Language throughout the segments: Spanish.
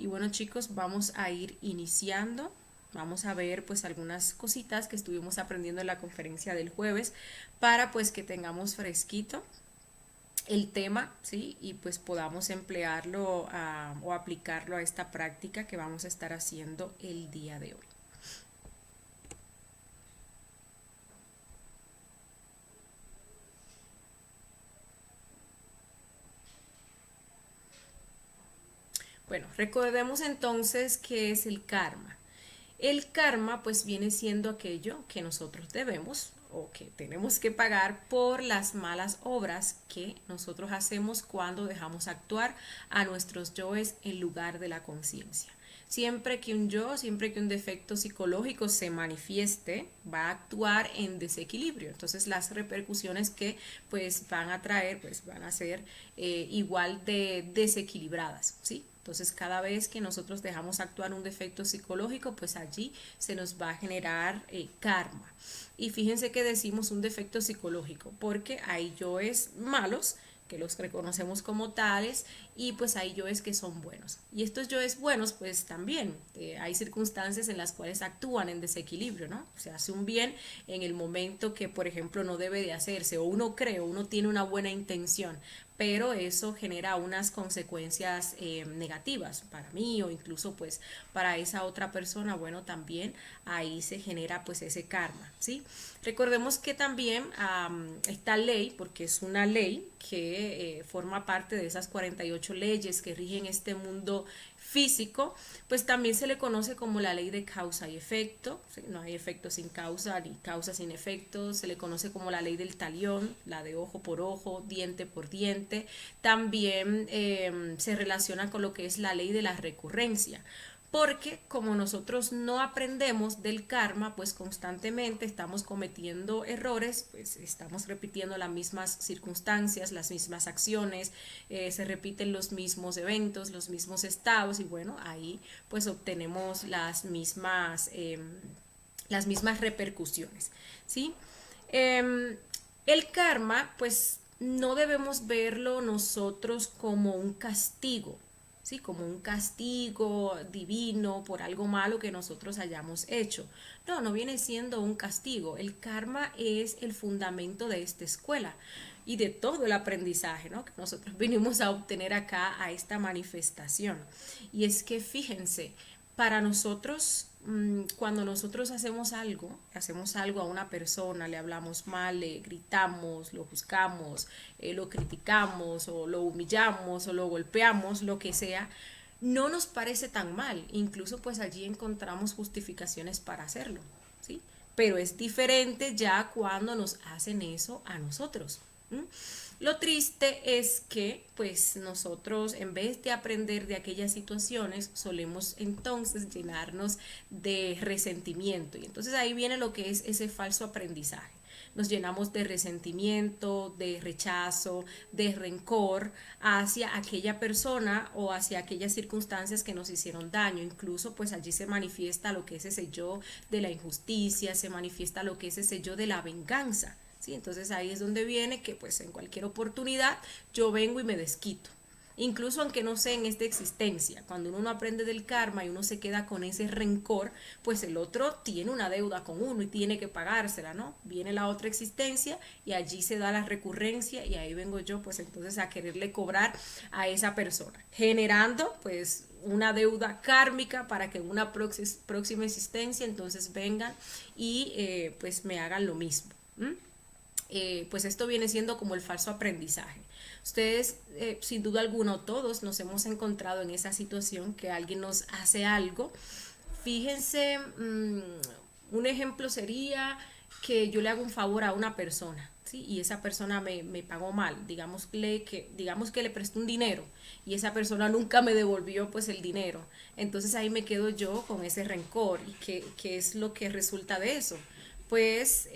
Y bueno, chicos, vamos a ir iniciando. Vamos a ver pues algunas cositas que estuvimos aprendiendo en la conferencia del jueves para pues que tengamos fresquito el tema, ¿sí? Y pues podamos emplearlo o aplicarlo a esta práctica que vamos a estar haciendo el día de hoy. Bueno, recordemos entonces qué es el karma. El karma pues viene siendo aquello que nosotros debemos o que tenemos que pagar por las malas obras que nosotros hacemos cuando dejamos actuar a nuestros yoes en lugar de la conciencia. Siempre que un defecto psicológico se manifieste, va a actuar en desequilibrio. Entonces las repercusiones que pues van a traer pues van a ser igual de desequilibradas, ¿sí? Entonces, cada vez que nosotros dejamos actuar un defecto psicológico, pues allí se nos va a generar karma. Y fíjense que decimos un defecto psicológico, porque hay yoes malos, que los reconocemos como tales, y pues hay yoes que son buenos. Y estos yoes buenos, pues también hay circunstancias en las cuales actúan en desequilibrio, ¿no? Se hace un bien en el momento que, por ejemplo, no debe de hacerse, o uno cree, o uno tiene una buena intención, pero eso genera unas consecuencias negativas para mí o incluso pues para esa otra persona. Bueno, también ahí se genera pues ese karma, ¿sí? Recordemos que también esta ley, porque es una ley que forma parte de esas 48 leyes que rigen este mundo físico, pues también se le conoce como la ley de causa y efecto, ¿sí? No hay efecto sin causa ni causa sin efecto. Se le conoce como la ley del talión, la de ojo por ojo, diente por diente. También se relaciona con lo que es la ley de la recurrencia, porque como nosotros no aprendemos del karma, pues constantemente estamos cometiendo errores, pues estamos repitiendo las mismas circunstancias, las mismas acciones, se repiten los mismos eventos, los mismos estados, y bueno, ahí pues obtenemos las mismas repercusiones, ¿sí? El karma, pues no debemos verlo nosotros como un castigo, ¿sí? Como un castigo divino por algo malo que nosotros hayamos hecho. No, no viene siendo un castigo. El karma es el fundamento de esta escuela y de todo el aprendizaje, ¿no? Que nosotros vinimos a obtener acá a esta manifestación. Y es que fíjense, para nosotros, cuando nosotros hacemos algo a una persona, le hablamos mal, le gritamos, lo juzgamos, lo criticamos o lo humillamos o lo golpeamos, lo que sea, no nos parece tan mal. Incluso pues allí encontramos justificaciones para hacerlo, ¿sí? Pero es diferente ya cuando nos hacen eso a nosotros. Lo triste es que pues nosotros en vez de aprender de aquellas situaciones solemos entonces llenarnos de resentimiento, y entonces ahí viene lo que es ese falso aprendizaje. Nos llenamos de resentimiento, de rechazo, de rencor hacia aquella persona o hacia aquellas circunstancias que nos hicieron daño. Incluso pues allí se manifiesta lo que es ese yo de la injusticia, se manifiesta lo que es ese yo de la venganza, ¿sí? Entonces ahí es donde viene que pues en cualquier oportunidad yo vengo y me desquito. Incluso aunque no sea en esta existencia, cuando uno no aprende del karma y uno se queda con ese rencor, pues el otro tiene una deuda con uno y tiene que pagársela, ¿no? Viene la otra existencia y allí se da la recurrencia, y ahí vengo yo pues entonces a quererle cobrar a esa persona, generando pues una deuda kármica para que en una próxima existencia entonces vengan y pues me hagan lo mismo. Pues esto viene siendo como el falso aprendizaje. Ustedes, sin duda alguna, todos nos hemos encontrado en esa situación que alguien nos hace algo. Fíjense, un ejemplo sería que yo le hago un favor a una persona, ¿sí? Y esa persona me pagó mal, digamos que le presté un dinero y esa persona nunca me devolvió pues el dinero. Entonces ahí me quedo yo con ese rencor. ¿Y qué es lo que resulta de eso? Pues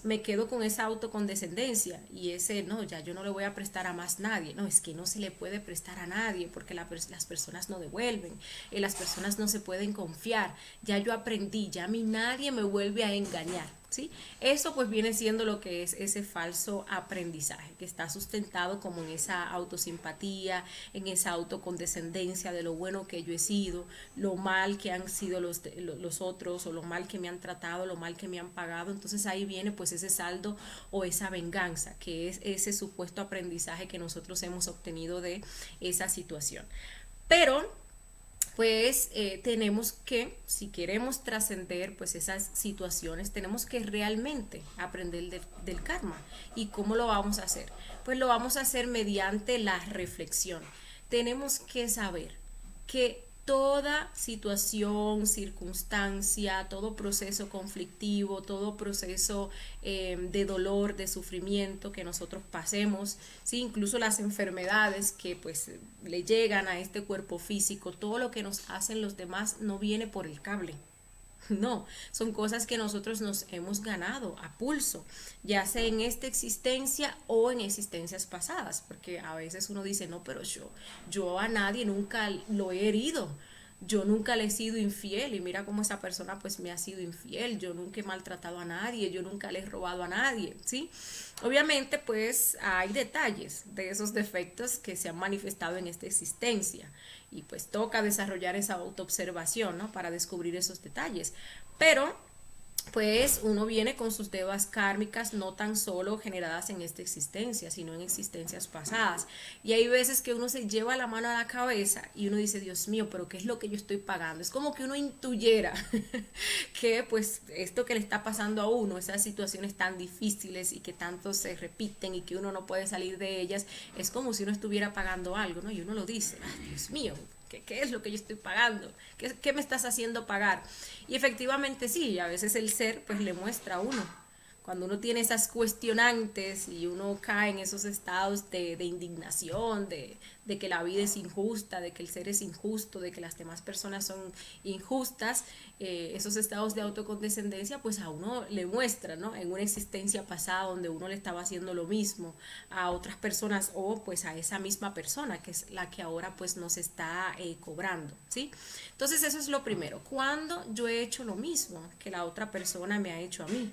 me quedo con esa autocondescendencia y ese, no, ya yo no le voy a prestar a más nadie. No, es que no se le puede prestar a nadie porque las personas no devuelven, las personas no se pueden confiar. Ya yo aprendí, ya a mí nadie me vuelve a engañar. ¿sí? Eso pues viene siendo lo que es ese falso aprendizaje, que está sustentado como en esa autosimpatía, en esa autocondescendencia de lo bueno que yo he sido, lo mal que han sido los otros, o lo mal que me han tratado, lo mal que me han pagado. Entonces ahí viene pues ese saldo o esa venganza, que es ese supuesto aprendizaje que nosotros hemos obtenido de esa situación. Pero pues tenemos que, si queremos trascender pues esas situaciones, tenemos que realmente aprender del karma. ¿Y cómo lo vamos a hacer? Pues lo vamos a hacer mediante la reflexión. Tenemos que saber que toda situación, circunstancia, todo proceso conflictivo, todo proceso de dolor, de sufrimiento que nosotros pasemos, ¿sí? Incluso las enfermedades que pues le llegan a este cuerpo físico, todo lo que nos hacen los demás no viene por el cable. No, son cosas que nosotros nos hemos ganado a pulso, ya sea en esta existencia o en existencias pasadas, porque a veces uno dice, no, pero yo a nadie nunca lo he herido, yo nunca le he sido infiel y mira cómo esa persona pues me ha sido infiel, yo nunca he maltratado a nadie, yo nunca le he robado a nadie, ¿sí? Obviamente pues hay detalles de esos defectos que se han manifestado en esta existencia y pues toca desarrollar esa autoobservación, ¿no? Para descubrir esos detalles. Pero pues uno viene con sus deudas kármicas no tan solo generadas en esta existencia, sino en existencias pasadas. Y hay veces que uno se lleva la mano a la cabeza y uno dice, Dios mío, pero ¿qué es lo que yo estoy pagando? Es como que uno intuyera que pues esto que le está pasando a uno, esas situaciones tan difíciles y que tanto se repiten y que uno no puede salir de ellas, es como si uno estuviera pagando algo, ¿no? Y uno lo dice, ay, Dios mío, ¿qué es lo que yo estoy pagando? ¿Qué me estás haciendo pagar? Y efectivamente sí, a veces el ser pues le muestra a uno. Cuando uno tiene esas cuestionantes y uno cae en esos estados de indignación, de que la vida es injusta, de que el ser es injusto, de que las demás personas son injustas, esos estados de autocondescendencia pues a uno le muestra, ¿no? En una existencia pasada donde uno le estaba haciendo lo mismo a otras personas o pues a esa misma persona que es la que ahora pues nos está cobrando, ¿sí? Entonces eso es lo primero. Cuando yo he hecho lo mismo que la otra persona me ha hecho a mí.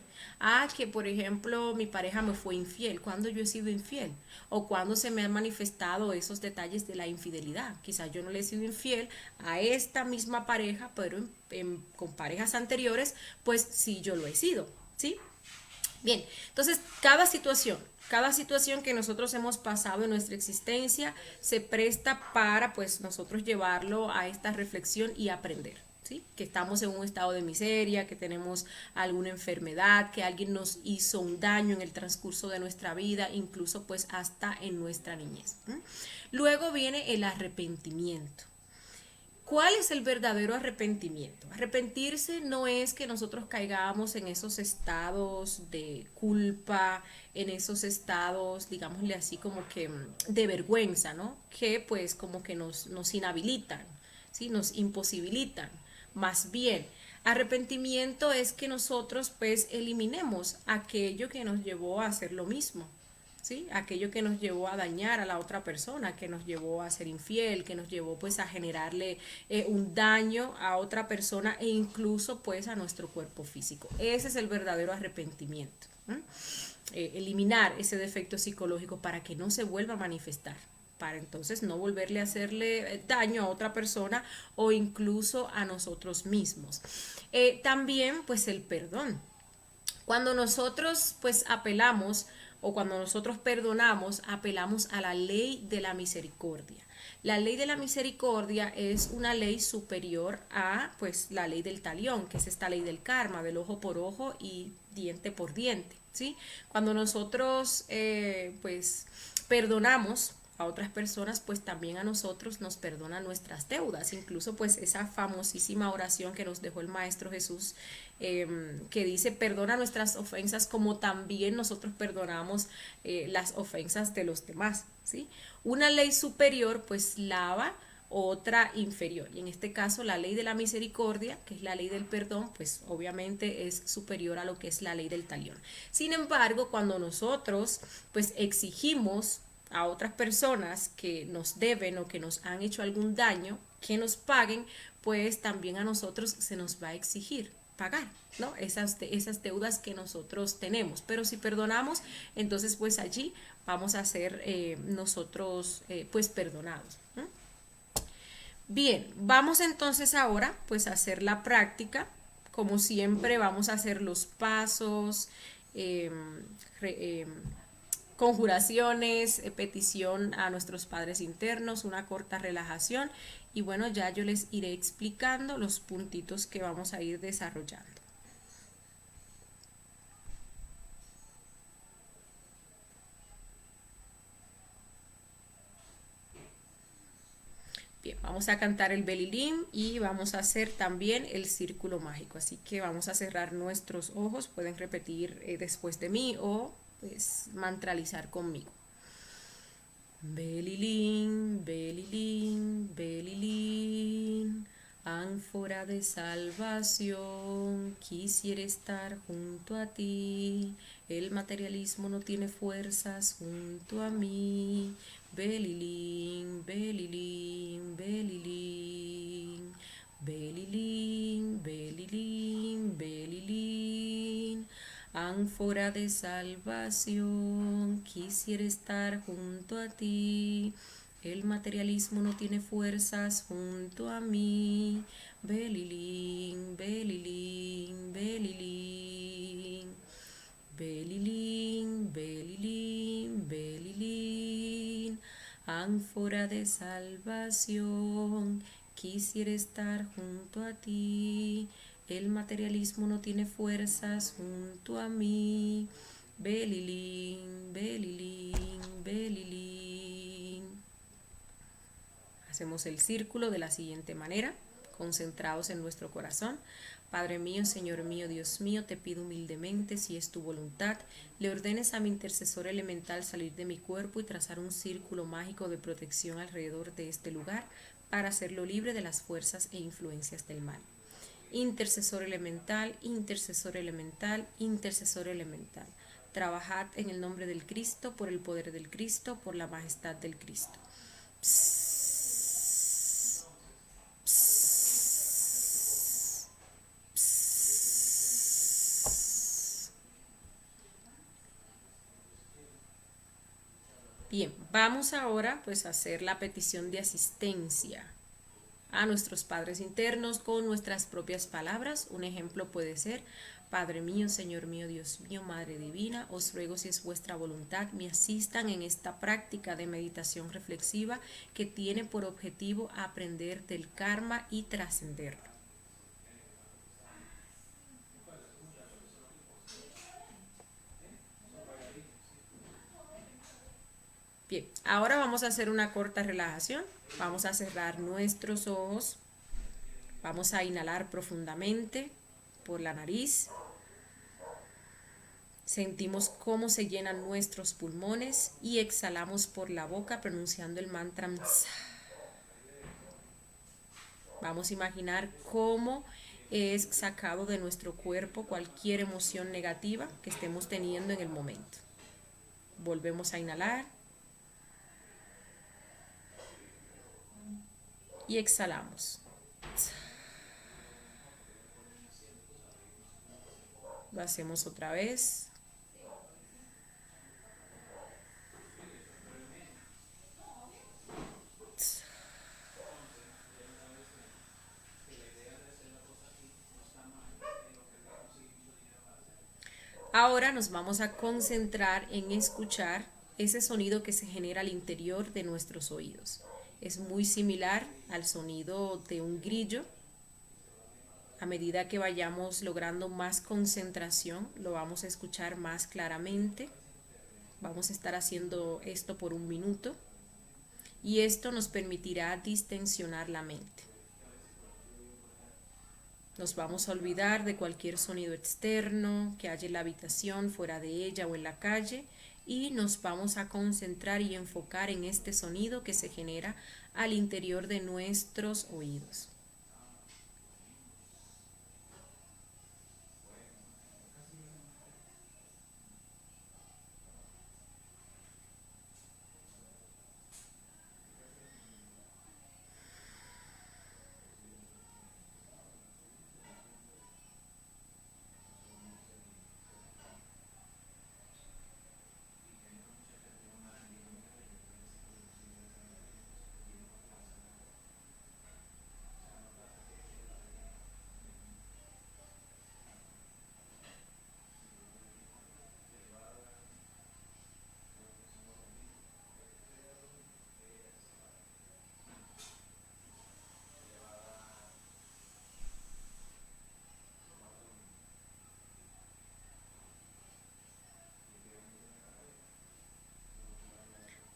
Que por ejemplo mi pareja me fue infiel. Cuando yo he sido infiel o cuando se me han manifestado esos detalles de la infidelidad. Quizás yo no le he sido infiel a esta misma pareja, pero con parejas anteriores pues sí yo lo he sido, ¿sí? Bien, entonces cada situación que nosotros hemos pasado en nuestra existencia se presta para pues nosotros llevarlo a esta reflexión y aprender, ¿sí? Que estamos en un estado de miseria, que tenemos alguna enfermedad, que alguien nos hizo un daño en el transcurso de nuestra vida, incluso pues hasta en nuestra niñez. Luego viene el arrepentimiento. ¿Cuál es el verdadero arrepentimiento? Arrepentirse no es que nosotros caigamos en esos estados de culpa, en esos estados, digámosle así, como que de vergüenza, ¿no? Que pues como que nos inhabilitan, ¿sí? Nos imposibilitan. Más bien, arrepentimiento es que nosotros pues eliminemos aquello que nos llevó a hacer lo mismo. ¿Sí? Aquello que nos llevó a dañar a la otra persona, que nos llevó a ser infiel, que nos llevó pues a generarle un daño a otra persona e incluso pues a nuestro cuerpo físico. Ese es el verdadero arrepentimiento. Eliminar ese defecto psicológico para que no se vuelva a manifestar, para entonces no volverle a hacerle daño a otra persona o incluso a nosotros mismos. También pues el perdón. Cuando nosotros pues apelamos o cuando nosotros perdonamos, apelamos a la ley de la misericordia. La ley de la misericordia es una ley superior a pues la ley del talión, que es esta ley del karma, del ojo por ojo y diente por diente, ¿sí? Cuando nosotros pues perdonamos a otras personas, pues también a nosotros nos perdonan nuestras deudas. Incluso pues esa famosísima oración que nos dejó el Maestro Jesús, que dice, perdona nuestras ofensas como también nosotros perdonamos las ofensas de los demás, ¿sí? Una ley superior pues lava otra inferior, y en este caso la ley de la misericordia, que es la ley del perdón, pues obviamente es superior a lo que es la ley del talión. Sin embargo, cuando nosotros pues exigimos a otras personas que nos deben o que nos han hecho algún daño, que nos paguen, pues también a nosotros se nos va a exigir, pagar, ¿no? Esas deudas que nosotros tenemos. Pero si perdonamos, entonces pues allí vamos a ser nosotros pues perdonados. ¿No? Bien, vamos entonces ahora pues a hacer la práctica. Como siempre vamos a hacer los pasos, eh, conjuraciones, petición a nuestros padres internos, una corta relajación y bueno, ya yo les iré explicando los puntitos que vamos a ir desarrollando. Bien, vamos a cantar el Belilim y vamos a hacer también el círculo mágico. Así que vamos a cerrar nuestros ojos. Pueden repetir después de mí o pues mantralizar conmigo. Belilim, Belilim, Belilim, ánfora de salvación, quisiera estar junto a ti. El materialismo no tiene fuerzas junto a mí. Belilim, Belilim, Belilim, Belilim, Belilim, Belilim. Ánfora de salvación, quisiera estar junto a ti. El materialismo no tiene fuerzas junto a mí. Belilim, Belilim, Belilim. Belilim, Belilim, Belilim. Ánfora de salvación, quisiera estar junto a ti. El materialismo no tiene fuerzas junto a mí. Belilim, Belilim, Belilim. Hacemos el círculo de la siguiente manera, concentrados en nuestro corazón. Padre mío, Señor mío, Dios mío, te pido humildemente, si es tu voluntad, le ordenes a mi intercesor elemental salir de mi cuerpo y trazar un círculo mágico de protección alrededor de este lugar para hacerlo libre de las fuerzas e influencias del mal. Intercesor elemental, intercesor elemental, intercesor elemental. Trabajad en el nombre del Cristo, por el poder del Cristo, por la majestad del Cristo. Psss, psss, psss. Bien, vamos ahora pues a hacer la petición de asistencia a nuestros padres internos con nuestras propias palabras. Un ejemplo puede ser: Padre mío, Señor mío, Dios mío, Madre Divina, os ruego, si es vuestra voluntad, me asistan en esta práctica de meditación reflexiva que tiene por objetivo aprender del karma y trascenderlo. Bien, ahora vamos a hacer una corta relajación. Vamos a cerrar nuestros ojos. Vamos a inhalar profundamente por la nariz. Sentimos cómo se llenan nuestros pulmones y exhalamos por la boca pronunciando el mantra Msa. Vamos a imaginar cómo es sacado de nuestro cuerpo cualquier emoción negativa que estemos teniendo en el momento. Volvemos a inhalar y exhalamos. Lo hacemos otra vez. Ahora nos vamos a concentrar en escuchar ese sonido que se genera al interior de nuestros oídos. Es muy similar al sonido de un grillo. A medida que vayamos logrando más concentración, lo vamos a escuchar más claramente. Vamos a estar haciendo esto por 1 minuto y esto nos permitirá distensionar la mente. Nos vamos a olvidar de cualquier sonido externo que haya en la habitación, fuera de ella o en la calle, y nos vamos a concentrar y enfocar en este sonido que se genera al interior de nuestros oídos.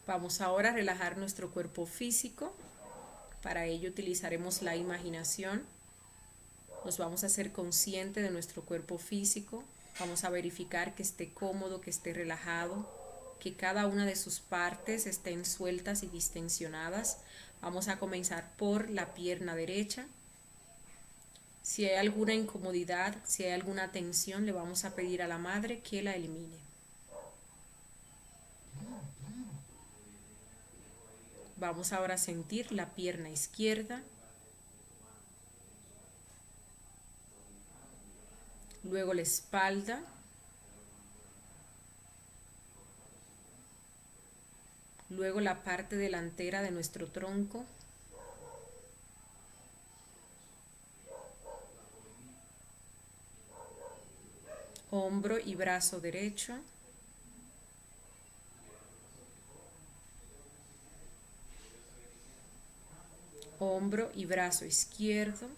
Vamos ahora a relajar nuestro cuerpo físico. Para ello utilizaremos la imaginación. Nos vamos a hacer consciente de nuestro cuerpo físico. Vamos a verificar que esté cómodo, que esté relajado, que cada una de sus partes estén sueltas y distensionadas. Vamos a comenzar por la pierna derecha. Si hay alguna incomodidad, si hay alguna tensión, le vamos a pedir a la madre que la elimine. Vamos ahora a sentir la pierna izquierda. Luego la espalda. Luego la parte delantera de nuestro tronco. Hombro y brazo derecho. Hombro y brazo izquierdo.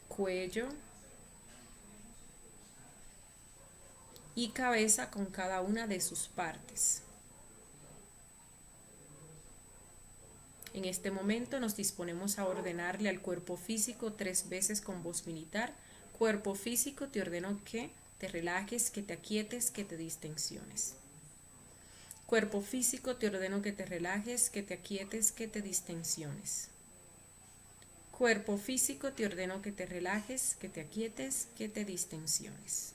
Cuello. Y cabeza con cada una de sus partes. En este momento nos disponemos a ordenarle al cuerpo físico 3 veces con voz militar. Cuerpo físico, te ordeno que te relajes, que te aquietes, que te distensiones. Cuerpo físico, te ordeno que te relajes, que te aquietes, que te distensiones. Cuerpo físico, te ordeno que te relajes, que te aquietes, que te distensiones.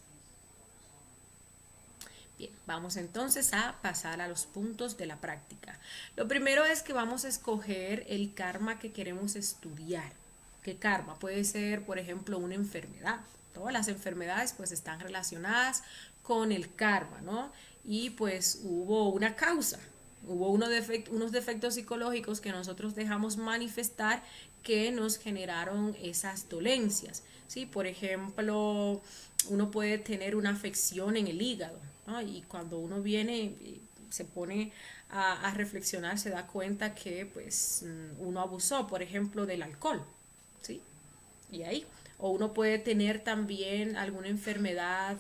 Bien, vamos entonces a pasar a los puntos de la práctica. Lo primero es que vamos a escoger el karma que queremos estudiar. ¿Qué karma? Puede ser, por ejemplo, una enfermedad. Todas las enfermedades pues están relacionadas con el karma, ¿no? Y pues hubo una causa, hubo unos defectos psicológicos que nosotros dejamos manifestar que nos generaron esas dolencias, ¿sí? Por ejemplo, uno puede tener una afección en el hígado, ¿no? Y cuando uno viene y se pone a reflexionar, se da cuenta que pues uno abusó, por ejemplo, del alcohol, ¿sí? Y ahí, o uno puede tener también alguna enfermedad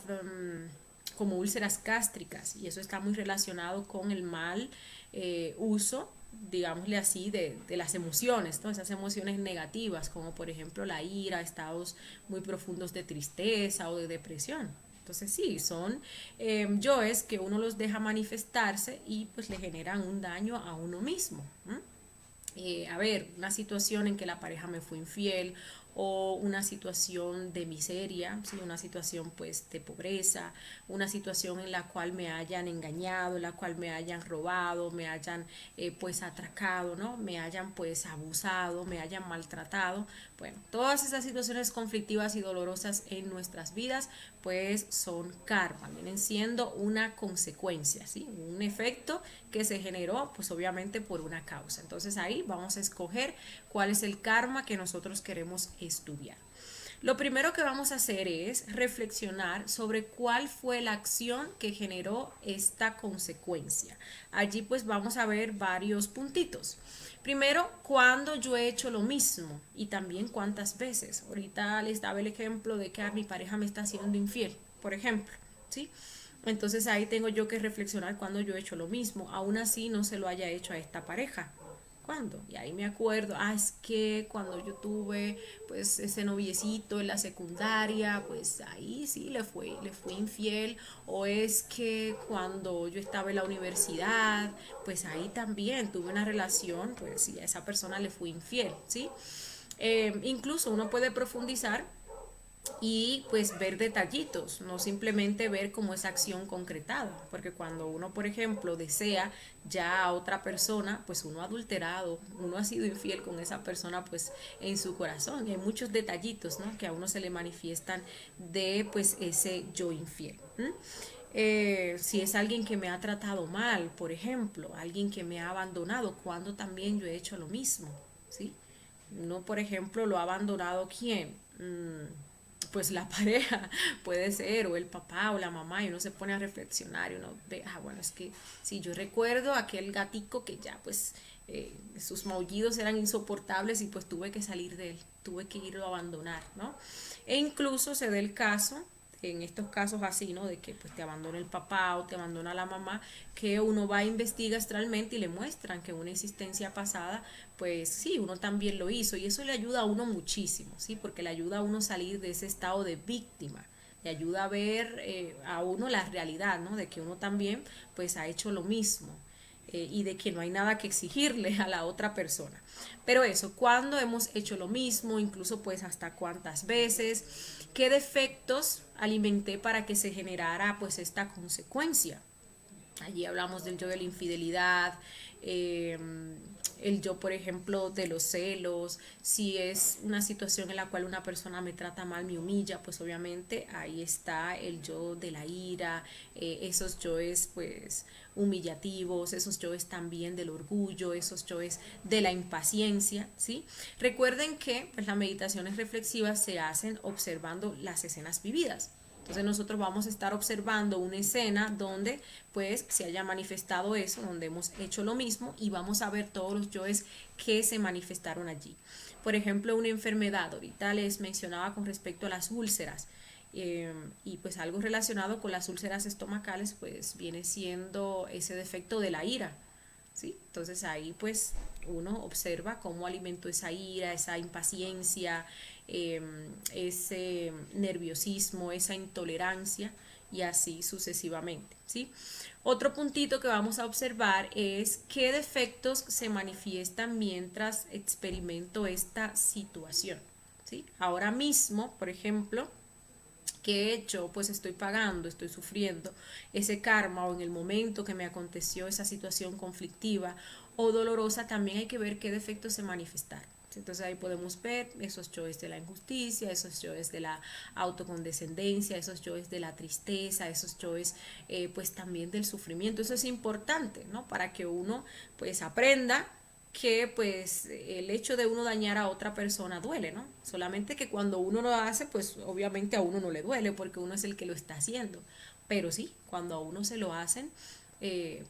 como úlceras gástricas, y eso está muy relacionado con el mal uso, digámosle así, de las emociones, ¿no? Esas emociones negativas, como por ejemplo la ira, estados muy profundos de tristeza o de depresión. Entonces sí, son yoes que uno los deja manifestarse y pues le generan un daño a uno mismo. A ver, una situación en que la pareja me fue infiel o una situación de miseria, ¿sí? Una situación pues de pobreza, una situación en la cual me hayan engañado, en la cual me hayan robado, me hayan pues atracado, ¿no? Me hayan pues abusado, me hayan maltratado. Bueno, todas esas situaciones conflictivas y dolorosas en nuestras vidas pues son karma, vienen siendo una consecuencia, ¿sí? Un efecto que se generó pues obviamente por una causa. Entonces ahí vamos a escoger cuál es el karma que nosotros queremos estudiar. Lo primero que vamos a hacer es reflexionar sobre cuál fue la acción que generó esta consecuencia. Allí pues vamos a ver varios puntitos. Primero, cuándo yo he hecho lo mismo y también cuántas veces. Ahorita les daba el ejemplo de que mi pareja me está haciendo infiel, por ejemplo, ¿sí? Entonces ahí tengo yo que reflexionar cuando yo he hecho lo mismo, aún así no se lo haya hecho a esta pareja. ¿Cuándo? Y ahí me acuerdo, es que cuando yo tuve pues ese noviecito en la secundaria, pues ahí sí le fui infiel, o es que cuando yo estaba en la universidad, pues ahí también tuve una relación, pues y a esa persona le fui infiel, ¿sí? Incluso uno puede profundizar y pues ver detallitos, no simplemente ver como esa acción concretada, porque cuando uno, por ejemplo, desea ya a otra persona, pues uno ha adulterado, uno ha sido infiel con esa persona pues en su corazón, y hay muchos detallitos, ¿no? Que a uno se le manifiestan de pues ese yo infiel. Si es alguien que me ha tratado mal, por ejemplo, alguien que me ha abandonado, cuando también yo he hecho lo mismo, ¿sí? Uno, por ejemplo, lo ha abandonado, ¿quién? Pues la pareja puede ser, o el papá o la mamá, y uno se pone a reflexionar y uno ve, bueno, es que si yo recuerdo aquel gatico que ya pues sus maullidos eran insoportables y pues tuve que salir de él, tuve que irlo a abandonar, ¿no? E incluso se da el caso en estos casos así, ¿no? De que pues te abandona el papá o te abandona la mamá, que uno va a investigar astralmente y le muestran que en una existencia pasada, pues sí, uno también lo hizo y eso le ayuda a uno muchísimo, ¿sí? Porque le ayuda a uno a salir de ese estado de víctima, le ayuda a ver a uno la realidad, ¿no? De que uno también pues ha hecho lo mismo y de que no hay nada que exigirle a la otra persona. Pero eso, cuando hemos hecho lo mismo, incluso pues hasta cuántas veces, qué defectos alimenté para que se generara pues esta consecuencia. Allí hablamos del yo de la infidelidad, eh, el yo, por ejemplo, de los celos. Si es una situación en la cual una persona me trata mal, me humilla, pues obviamente ahí está el yo de la ira, esos yoes pues humillativos, esos yoes también del orgullo, esos yoes de la impaciencia, ¿sí? Recuerden que pues, las meditaciones reflexivas se hacen observando las escenas vividas. Entonces nosotros vamos a estar observando una escena donde pues se haya manifestado eso, donde hemos hecho lo mismo y vamos a ver todos los yoes que se manifestaron allí. Por ejemplo, una enfermedad, ahorita les mencionaba con respecto a las úlceras. Y pues algo relacionado con las úlceras estomacales pues viene siendo ese defecto de la ira, ¿sí? Entonces ahí pues uno observa cómo alimentó esa ira, esa impaciencia, ese nerviosismo, esa intolerancia y así sucesivamente, ¿sí? Otro puntito que vamos a observar es qué defectos se manifiestan mientras experimento esta situación, ¿sí? Ahora mismo, por ejemplo, que yo pues estoy pagando, estoy sufriendo ese karma o en el momento que me aconteció esa situación conflictiva o dolorosa, también hay que ver qué defectos se manifestaron. Entonces ahí podemos ver esos yoes de la injusticia, esos yoes de la autocondescendencia, esos yoes de la tristeza, esos yoes pues también del sufrimiento. Eso es importante, ¿no? Para que uno pues aprenda que pues el hecho de uno dañar a otra persona duele, ¿no? Solamente que cuando uno lo hace, pues obviamente a uno no le duele porque uno es el que lo está haciendo. Pero sí, cuando a uno se lo hacen,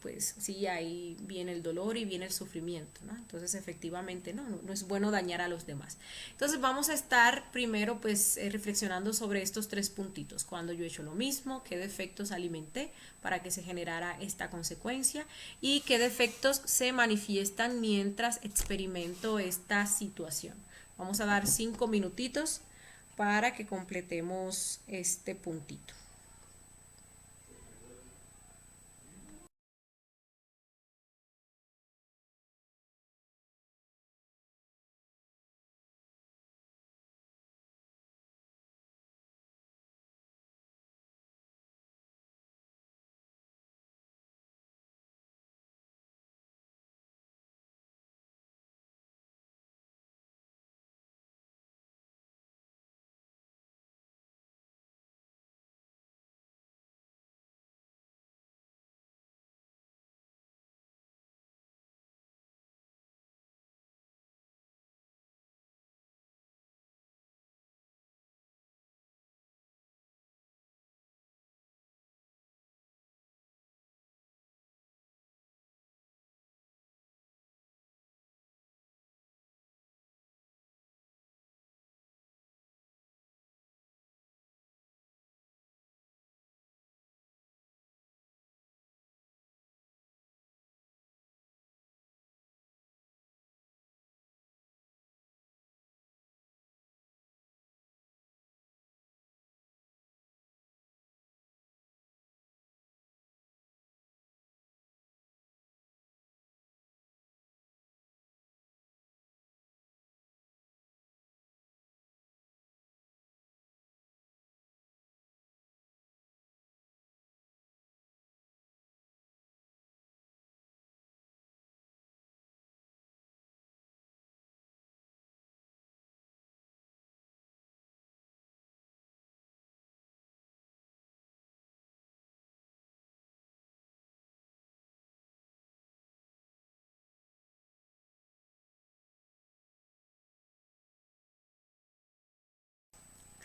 pues sí, ahí viene el dolor y viene el sufrimiento, ¿no? Entonces efectivamente no es bueno dañar a los demás. Entonces vamos a estar primero pues reflexionando sobre estos tres puntitos. Cuando yo he hecho lo mismo, qué defectos alimenté para que se generara esta consecuencia y qué defectos se manifiestan mientras experimento esta situación. Vamos a dar 5 minutitos para que completemos este puntito.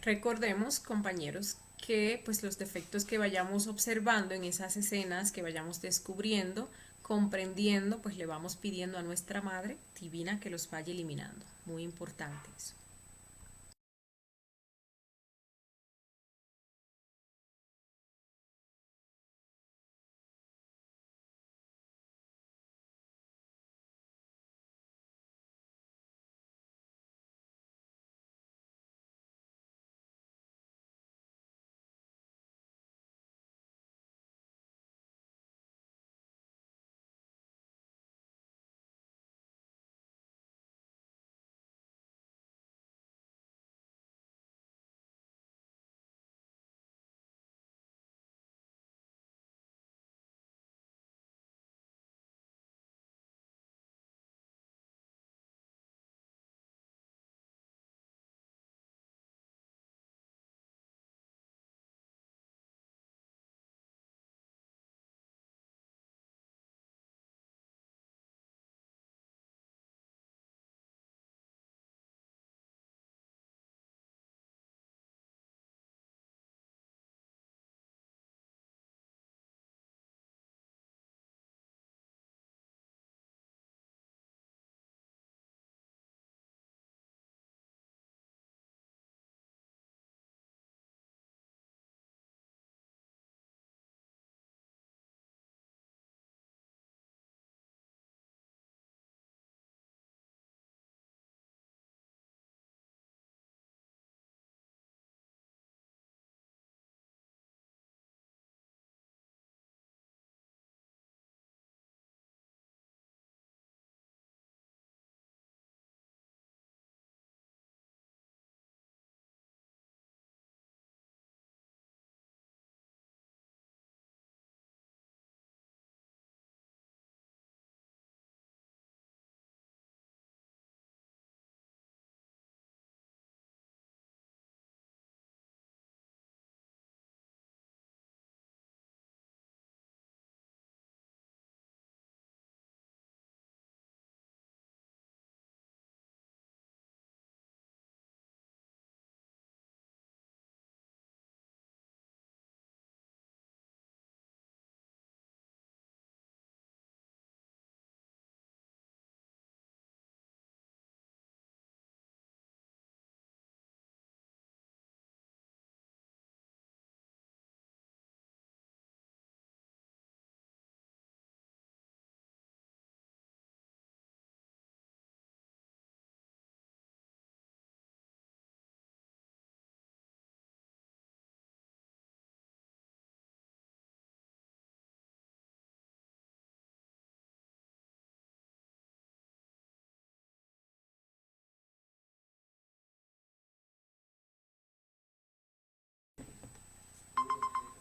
Recordemos, compañeros, que pues los defectos que vayamos observando en esas escenas, que vayamos descubriendo, comprendiendo, pues le vamos pidiendo a nuestra Madre Divina que los vaya eliminando. Muy importante eso.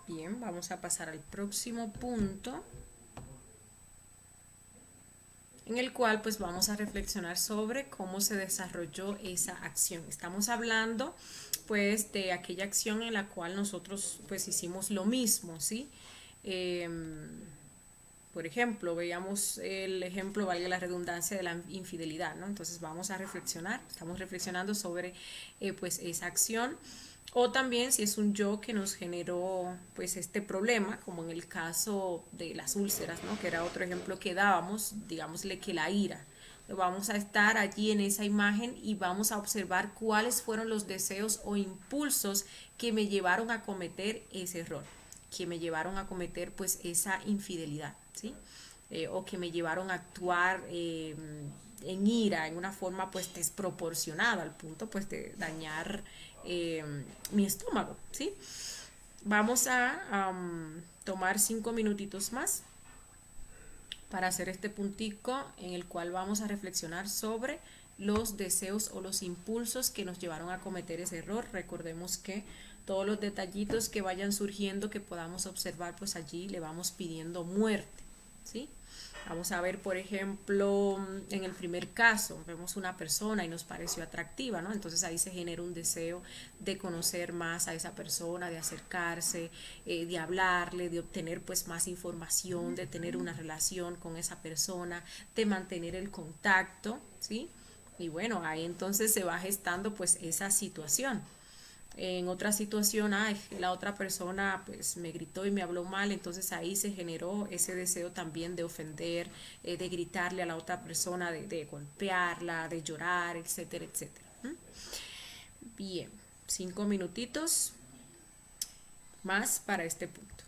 Bien, vamos a pasar al próximo punto, en el cual pues vamos a reflexionar sobre cómo se desarrolló esa acción. Estamos hablando pues de aquella acción en la cual nosotros pues hicimos lo mismo, ¿sí? Por ejemplo, veamos el ejemplo, valga la redundancia, de la infidelidad, ¿no? Entonces vamos a reflexionar, estamos reflexionando sobre pues esa acción, o también si es un yo que nos generó pues este problema, como en el caso de las úlceras, ¿no? Que era otro ejemplo que dábamos, digámosle que la ira. Vamos a estar allí en esa imagen y vamos a observar cuáles fueron los deseos o impulsos que me llevaron a cometer ese error, que me llevaron a cometer pues esa infidelidad, ¿sí? O que me llevaron a actuar en ira, en una forma pues desproporcionada, al punto pues de dañar eh, mi estómago, ¿sí? Vamos a tomar 5 minutitos más para hacer este puntico en el cual vamos a reflexionar sobre los deseos o los impulsos que nos llevaron a cometer ese error. Recordemos que todos los detallitos que vayan surgiendo, que podamos observar, pues allí le vamos pidiendo muerte, ¿sí? Vamos a ver, por ejemplo, en el primer caso, vemos una persona y nos pareció atractiva, ¿no? Entonces ahí se genera un deseo de conocer más a esa persona, de acercarse, de hablarle, de obtener pues más información, de tener una relación con esa persona, de mantener el contacto, ¿sí? Y bueno, ahí entonces se va gestando pues esa situación. En otra situación, ay, la otra persona pues me gritó y me habló mal, entonces ahí se generó ese deseo también de ofender, de gritarle a la otra persona, de golpearla, de llorar, etcétera, etcétera. ¿Mm? Bien, 5 minutitos más para este punto.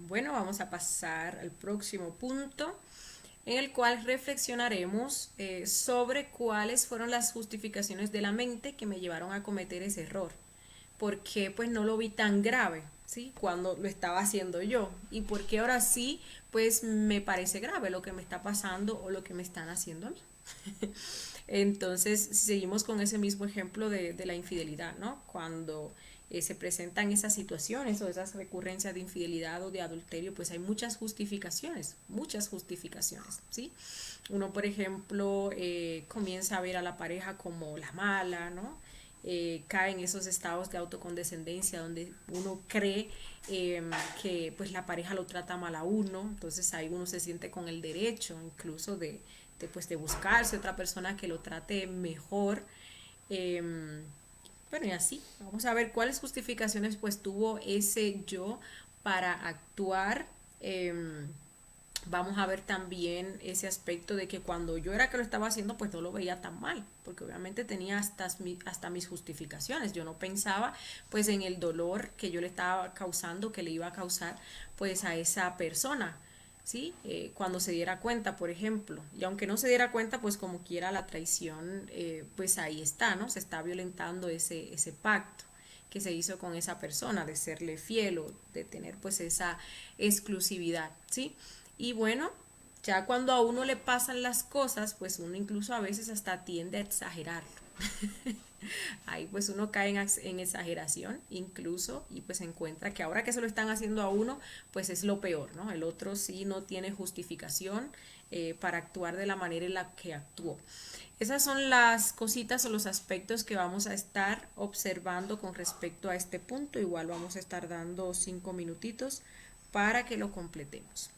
Bueno, vamos a pasar al próximo punto en el cual reflexionaremos sobre cuáles fueron las justificaciones de la mente que me llevaron a cometer ese error. ¿Por qué pues no lo vi tan grave, ¿sí? Cuando lo estaba haciendo yo? ¿Y por qué ahora sí pues me parece grave lo que me está pasando o lo que me están haciendo a mí? Entonces, si seguimos con ese mismo ejemplo de la infidelidad, ¿no? Cuando se presentan esas situaciones o esas recurrencias de infidelidad o de adulterio, pues hay muchas justificaciones, ¿sí? Uno, por ejemplo, comienza a ver a la pareja como la mala, ¿no? Cae en esos estados de autocondescendencia donde uno cree que pues la pareja lo trata mal a uno, entonces ahí uno se siente con el derecho incluso pues, de buscarse otra persona que lo trate mejor. Eh, bueno, y así, vamos a ver cuáles justificaciones pues tuvo ese yo para actuar. Eh, Vamos a ver también ese aspecto de que cuando yo era que lo estaba haciendo, pues no lo veía tan mal, porque obviamente tenía hasta mis justificaciones. Yo no pensaba pues en el dolor que yo le estaba causando, que le iba a causar pues a esa persona. ¿Sí? Cuando se diera cuenta, por ejemplo, y aunque no se diera cuenta, pues como quiera la traición, pues ahí está, ¿no? Se está violentando ese pacto que se hizo con esa persona, de serle fiel o de tener pues esa exclusividad, ¿sí? Y bueno, ya cuando a uno le pasan las cosas, pues uno incluso a veces hasta tiende a exagerarlo. Ahí pues uno cae en exageración incluso y pues encuentra que ahora que se lo están haciendo a uno, pues es lo peor, ¿no? El otro sí no tiene justificación para actuar de la manera en la que actuó. Esas son las cositas o los aspectos que vamos a estar observando con respecto a este punto. Igual vamos a estar dando 5 minutitos para que lo completemos.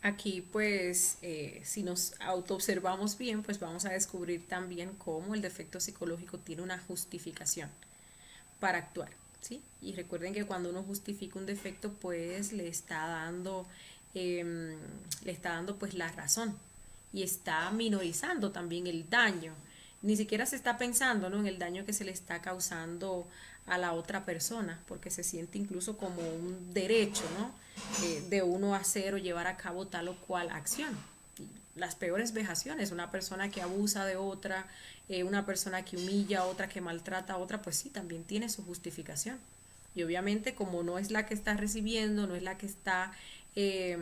Aquí pues si nos autoobservamos bien pues vamos a descubrir también cómo el defecto psicológico tiene una justificación para actuar, ¿sí? Y recuerden que cuando uno justifica un defecto pues em, le está dando pues la razón y está minorizando también el daño. Ni siquiera se está pensando, ¿no?, en el daño que se le está causando a la otra persona, porque se siente incluso como un derecho, ¿no? De uno hacer o llevar a cabo tal o cual acción. Las peores vejaciones, una persona que abusa de otra, una persona que humilla a otra, que maltrata a otra, pues sí, también tiene su justificación. Y obviamente como no es la que está recibiendo, no es la que está eh,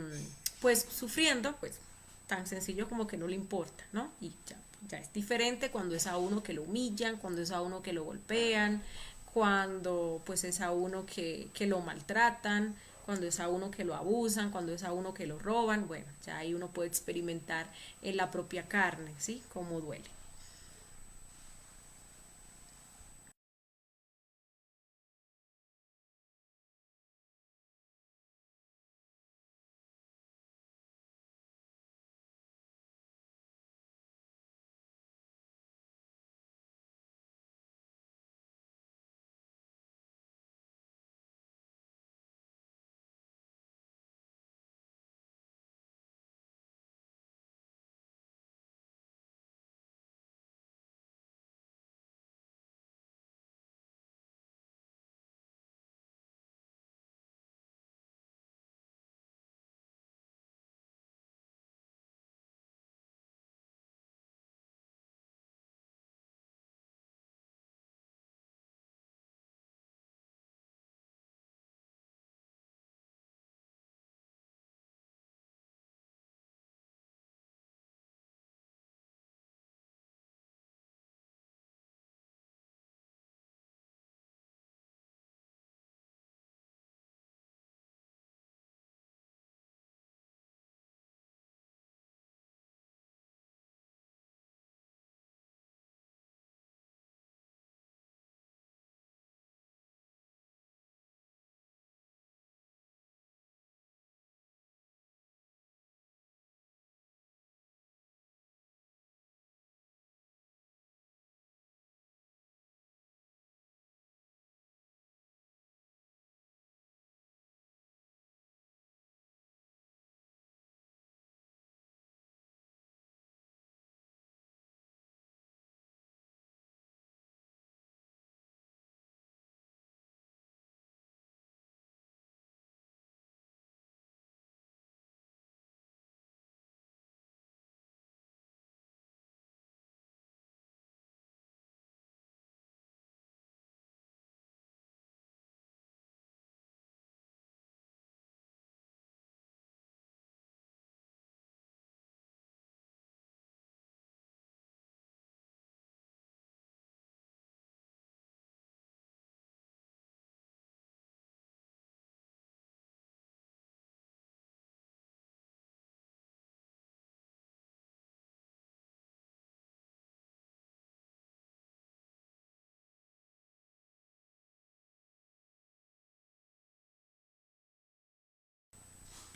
pues sufriendo, pues tan sencillo como que no le importa, ¿no? Y ya es diferente cuando es a uno que lo humillan, cuando es a uno que lo golpean, cuando pues es a uno que lo maltratan, cuando es a uno que lo abusan, cuando es a uno que lo roban, bueno, ya ahí uno puede experimentar en la propia carne, ¿sí? Cómo duele.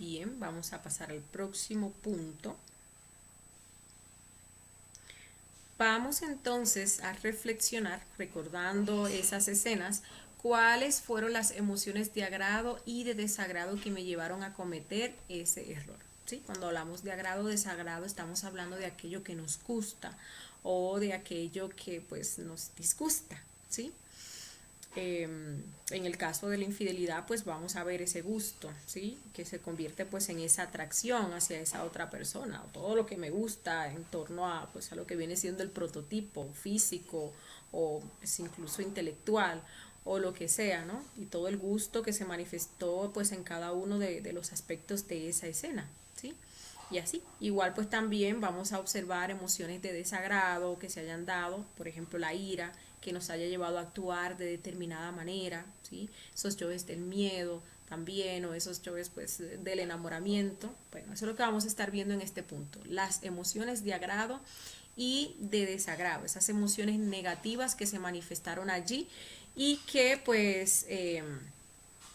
Bien, vamos a pasar al próximo punto. Vamos entonces a reflexionar, recordando esas escenas, cuáles fueron las emociones de agrado y de desagrado que me llevaron a cometer ese error. ¿Sí? Cuando hablamos de agrado o desagrado, estamos hablando de aquello que nos gusta o de aquello que pues nos disgusta. ¿Sí? En el caso de la infidelidad, pues vamos a ver ese gusto, ¿sí? Que se convierte pues en esa atracción hacia esa otra persona, o todo lo que me gusta en torno a pues a lo que viene siendo el prototipo físico o pues, incluso intelectual o lo que sea, ¿no? Y todo el gusto que se manifestó pues en cada uno de los aspectos de esa escena, ¿sí? Y así, igual pues también vamos a observar emociones de desagrado que se hayan dado, por ejemplo la ira, que nos haya llevado a actuar de determinada manera, ¿sí? Esos choques del miedo también, o esos choques pues del enamoramiento. Bueno, eso es lo que vamos a estar viendo en este punto, las emociones de agrado y de desagrado, esas emociones negativas que se manifestaron allí y que pues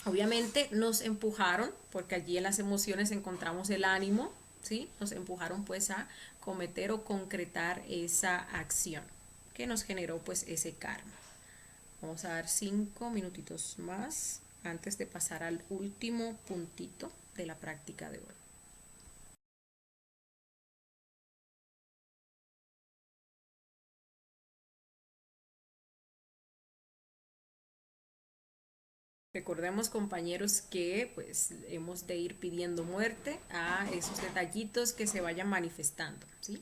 obviamente nos empujaron, porque allí en las emociones encontramos el ánimo, ¿sí? Nos empujaron pues a cometer o concretar esa acción que nos generó pues ese karma. Vamos a dar 5 minutitos más antes de pasar al último puntito de la práctica de hoy. Recordemos, compañeros, que pues hemos de ir pidiendo muerte a esos detallitos que se vayan manifestando, ¿sí?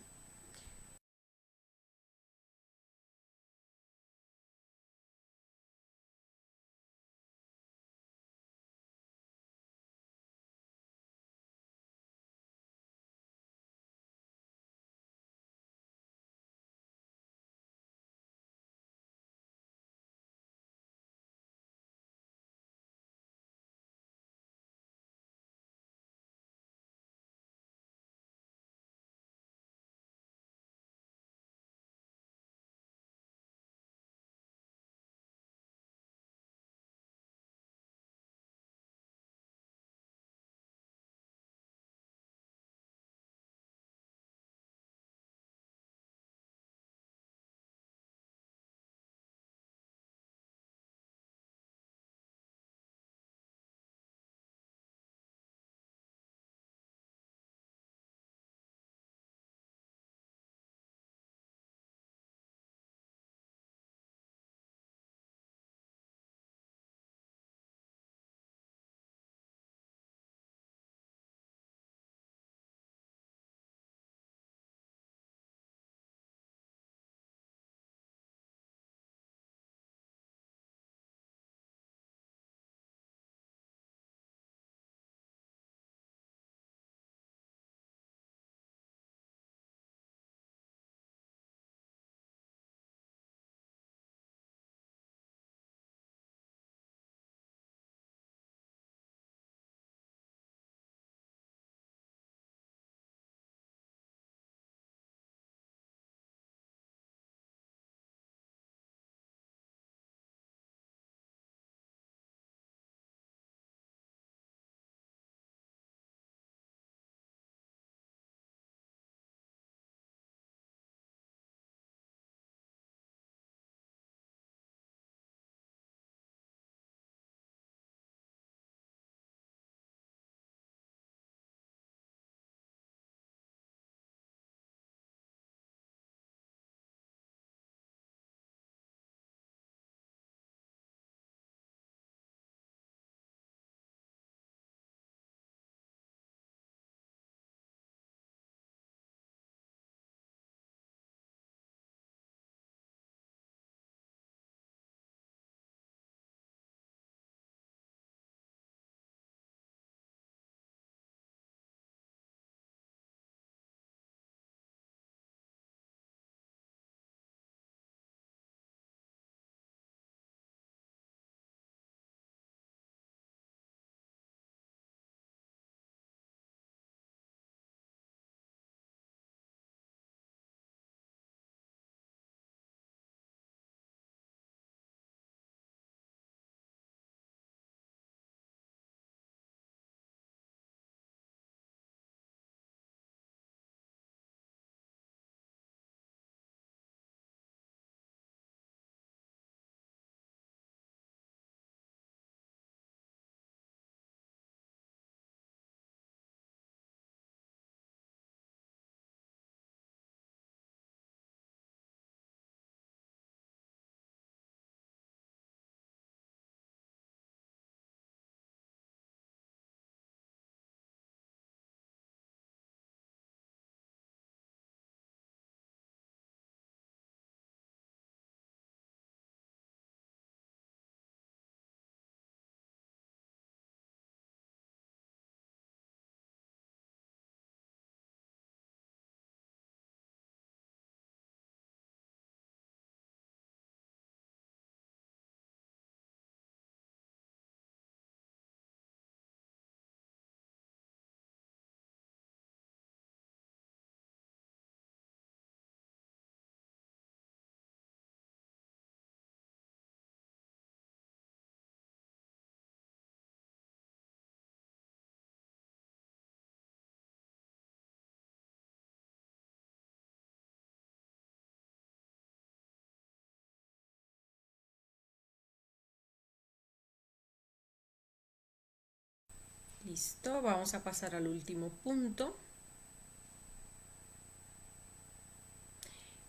Listo, vamos a pasar al último punto,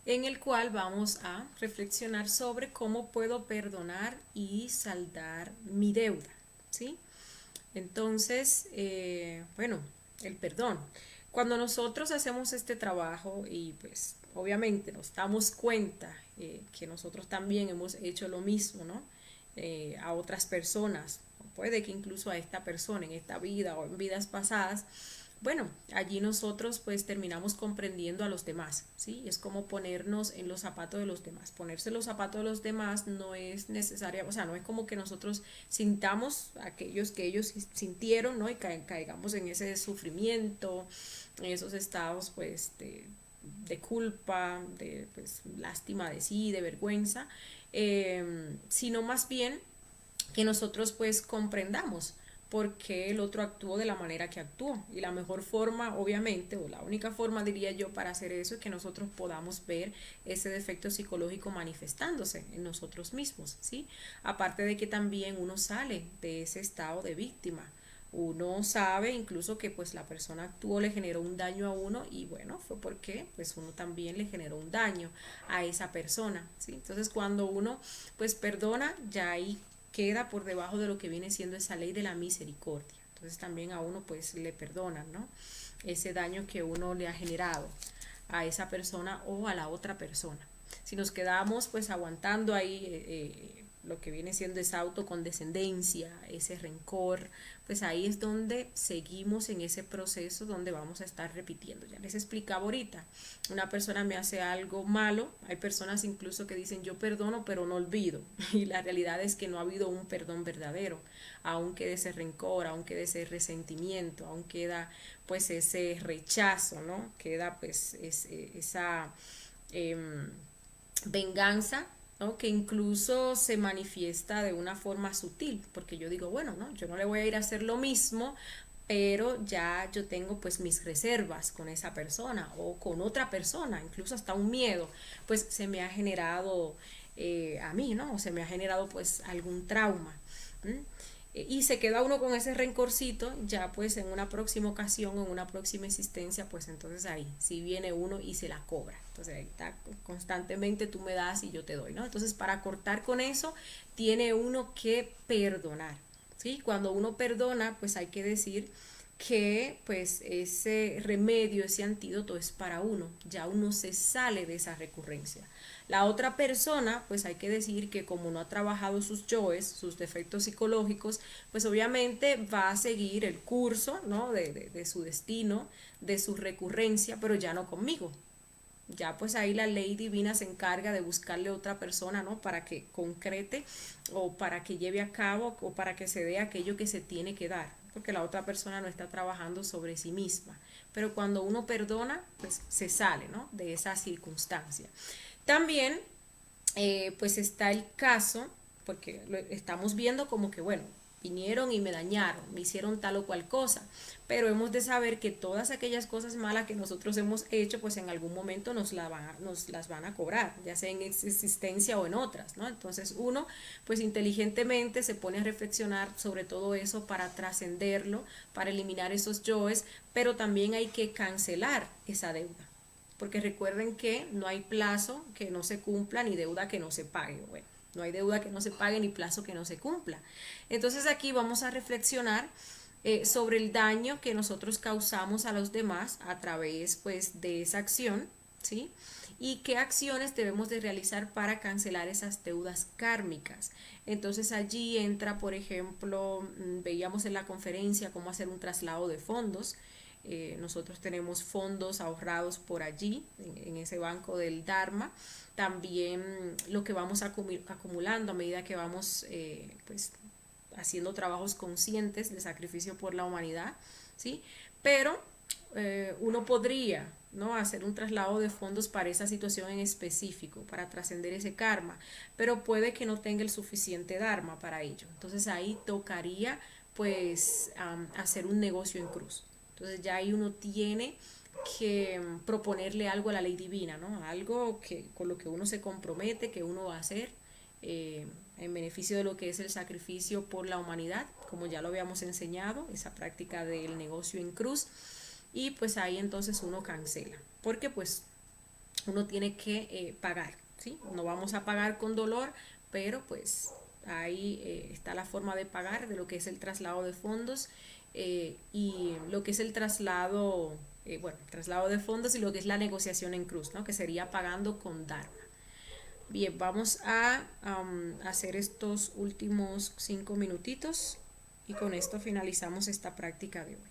en el cual vamos a reflexionar sobre cómo puedo perdonar y saldar mi deuda, ¿sí? Entonces, bueno, el perdón. Cuando nosotros hacemos este trabajo y pues obviamente nos damos cuenta que nosotros también hemos hecho lo mismo, ¿no? A otras personas, o puede que incluso a esta persona en esta vida o en vidas pasadas, bueno, allí nosotros pues terminamos comprendiendo a los demás, ¿sí? Es como ponernos en los zapatos de los demás. Ponerse en los zapatos de los demás no es necesaria, o sea, no es como que nosotros sintamos aquellos que ellos sintieron, ¿no? Y caigamos en ese sufrimiento, en esos estados pues de culpa, de pues lástima de sí, de vergüenza, sino más bien que nosotros pues comprendamos por qué el otro actuó de la manera que actuó. Y la mejor forma, obviamente, o la única forma, diría yo, para hacer eso es que nosotros podamos ver ese defecto psicológico manifestándose en nosotros mismos, ¿sí? Aparte de que también uno sale de ese estado de víctima. Uno sabe incluso que pues la persona actuó, le generó un daño a uno y bueno, fue porque pues uno también le generó un daño a esa persona, ¿sí? Entonces cuando uno pues perdona, ya ahí queda por debajo de lo que viene siendo esa ley de la misericordia. Entonces también a uno pues le perdonan, ¿no? Ese daño que uno le ha generado a esa persona o a la otra persona. Si nos quedamos pues aguantando ahí lo que viene siendo esa autocondescendencia, ese rencor, pues ahí es donde seguimos en ese proceso donde vamos a estar repitiendo. Ya les explicaba ahorita, una persona me hace algo malo, hay personas incluso que dicen yo perdono pero no olvido, y la realidad es que no ha habido un perdón verdadero, aún queda ese rencor, aún queda ese resentimiento, aún queda pues ese rechazo, ¿no? Queda pues esa venganza, ¿no? Que incluso se manifiesta de una forma sutil, porque yo digo, bueno, no, yo no le voy a ir a hacer lo mismo, pero ya yo tengo pues mis reservas con esa persona o con otra persona, incluso hasta un miedo, pues se me ha generado a mí, ¿no? O se me ha generado pues algún trauma. ¿Mm? Y se queda uno con ese rencorcito, ya pues en una próxima ocasión, en una próxima existencia, pues entonces ahí, si viene uno y se la cobra. Entonces ahí está, constantemente tú me das y yo te doy, ¿no? Entonces para cortar con eso, tiene uno que perdonar, ¿sí? Cuando uno perdona, pues hay que decir que pues ese remedio, ese antídoto es para uno, ya uno se sale de esa recurrencia. La otra persona, pues hay que decir que como no ha trabajado sus yoes, sus defectos psicológicos, pues obviamente va a seguir el curso, ¿no? De su destino, de su recurrencia, pero ya no conmigo. Ya pues ahí la ley divina se encarga de buscarle otra persona, ¿no? Para que concrete o para que lleve a cabo o para que se dé aquello que se tiene que dar, porque la otra persona no está trabajando sobre sí misma. Pero cuando uno perdona, pues se sale, ¿no? De esa circunstancia. También, pues está el caso, porque lo estamos viendo como que, bueno, vinieron y me dañaron, me hicieron tal o cual cosa, pero hemos de saber que todas aquellas cosas malas que nosotros hemos hecho, pues en algún momento nos las van a cobrar, ya sea en existencia o en otras, ¿no? Entonces uno, pues inteligentemente se pone a reflexionar sobre todo eso para trascenderlo, para eliminar esos yoes, pero también hay que cancelar esa deuda, porque recuerden que no hay plazo que no se cumpla ni deuda que no se pague. Bueno, no hay deuda que no se pague ni plazo que no se cumpla. Entonces aquí vamos a reflexionar sobre el daño que nosotros causamos a los demás a través pues de esa acción, ¿sí? Y qué acciones debemos de realizar para cancelar esas deudas kármicas. Entonces allí entra, por ejemplo, veíamos en la conferencia cómo hacer un traslado de fondos. Nosotros tenemos fondos ahorrados por allí, en ese banco del Dharma. También lo que vamos acumulando a medida que vamos pues, haciendo trabajos conscientes de sacrificio por la humanidad, ¿sí? Pero uno podría, ¿no? hacer un traslado de fondos para esa situación en específico, para trascender ese karma, pero puede que no tenga el suficiente dharma para ello. Entonces ahí tocaría pues hacer un negocio en cruz. Entonces ya ahí uno tiene que proponerle algo a la ley divina, ¿no? Algo que con lo que uno se compromete, que uno va a hacer, en beneficio de lo que es el sacrificio por la humanidad, como ya lo habíamos enseñado, esa práctica del negocio en cruz. Y pues ahí entonces uno cancela, porque pues uno tiene que pagar, ¿sí? No vamos a pagar con dolor, pero pues ahí está la forma de pagar de lo que es el traslado de fondos y lo que es el traslado, bueno, traslado de fondos y lo que es la negociación en cruz, ¿no? Que sería pagando con Dharma. Bien, vamos a hacer estos últimos 5 minutitos y con esto finalizamos esta práctica de hoy.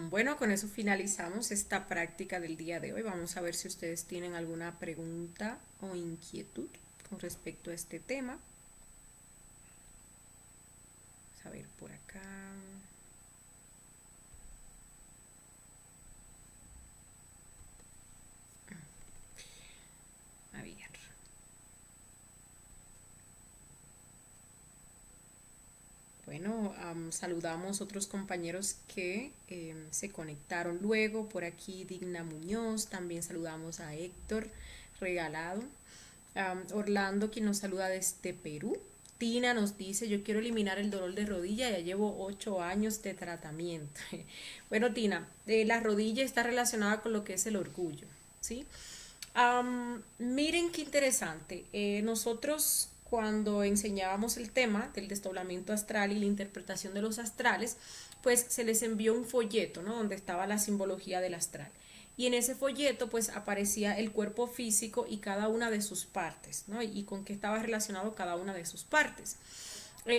Bueno, con eso finalizamos esta práctica del día de hoy. Vamos a ver si ustedes tienen alguna pregunta o inquietud con respecto a este tema. Vamos a ver por acá. A ver. Bueno, saludamos otros compañeros que se conectaron luego. Por aquí Digna Muñoz, también saludamos a Héctor Regalado. Orlando, quien nos saluda desde Perú. Tina nos dice, yo quiero eliminar el dolor de rodilla, ya llevo 8 años de tratamiento. Bueno, Tina, la rodilla está relacionada con lo que es el orgullo, ¿sí? Miren qué interesante. Nosotros cuando enseñábamos el tema del desdoblamiento astral y la interpretación de los astrales, pues se les envió un folleto, ¿no? Donde estaba la simbología del astral. Y en ese folleto pues aparecía el cuerpo físico y cada una de sus partes, ¿no? Y con qué estaba relacionado cada una de sus partes.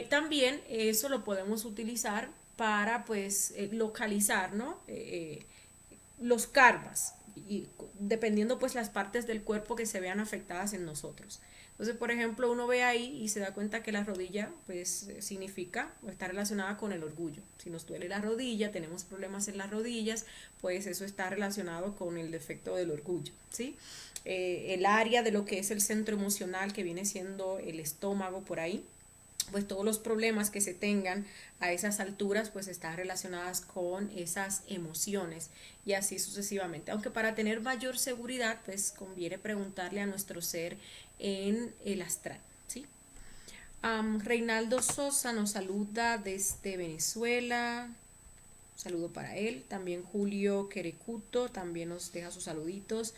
También eso lo podemos utilizar para pues localizar, ¿no? Los karmas y dependiendo pues las partes del cuerpo que se vean afectadas en nosotros. Entonces, por ejemplo, uno ve ahí y se da cuenta que la rodilla pues significa o está relacionada con el orgullo. Si nos duele la rodilla, tenemos problemas en las rodillas, pues eso está relacionado con el defecto del orgullo, ¿sí? El área de lo que es el centro emocional, que viene siendo el estómago por ahí, pues todos los problemas que se tengan a esas alturas pues están relacionadas con esas emociones y así sucesivamente. Aunque para tener mayor seguridad pues conviene preguntarle a nuestro ser en el astral, ¿sí? Reinaldo Sosa nos saluda desde Venezuela. Un saludo para él. También Julio Querecuto también nos deja sus saluditos.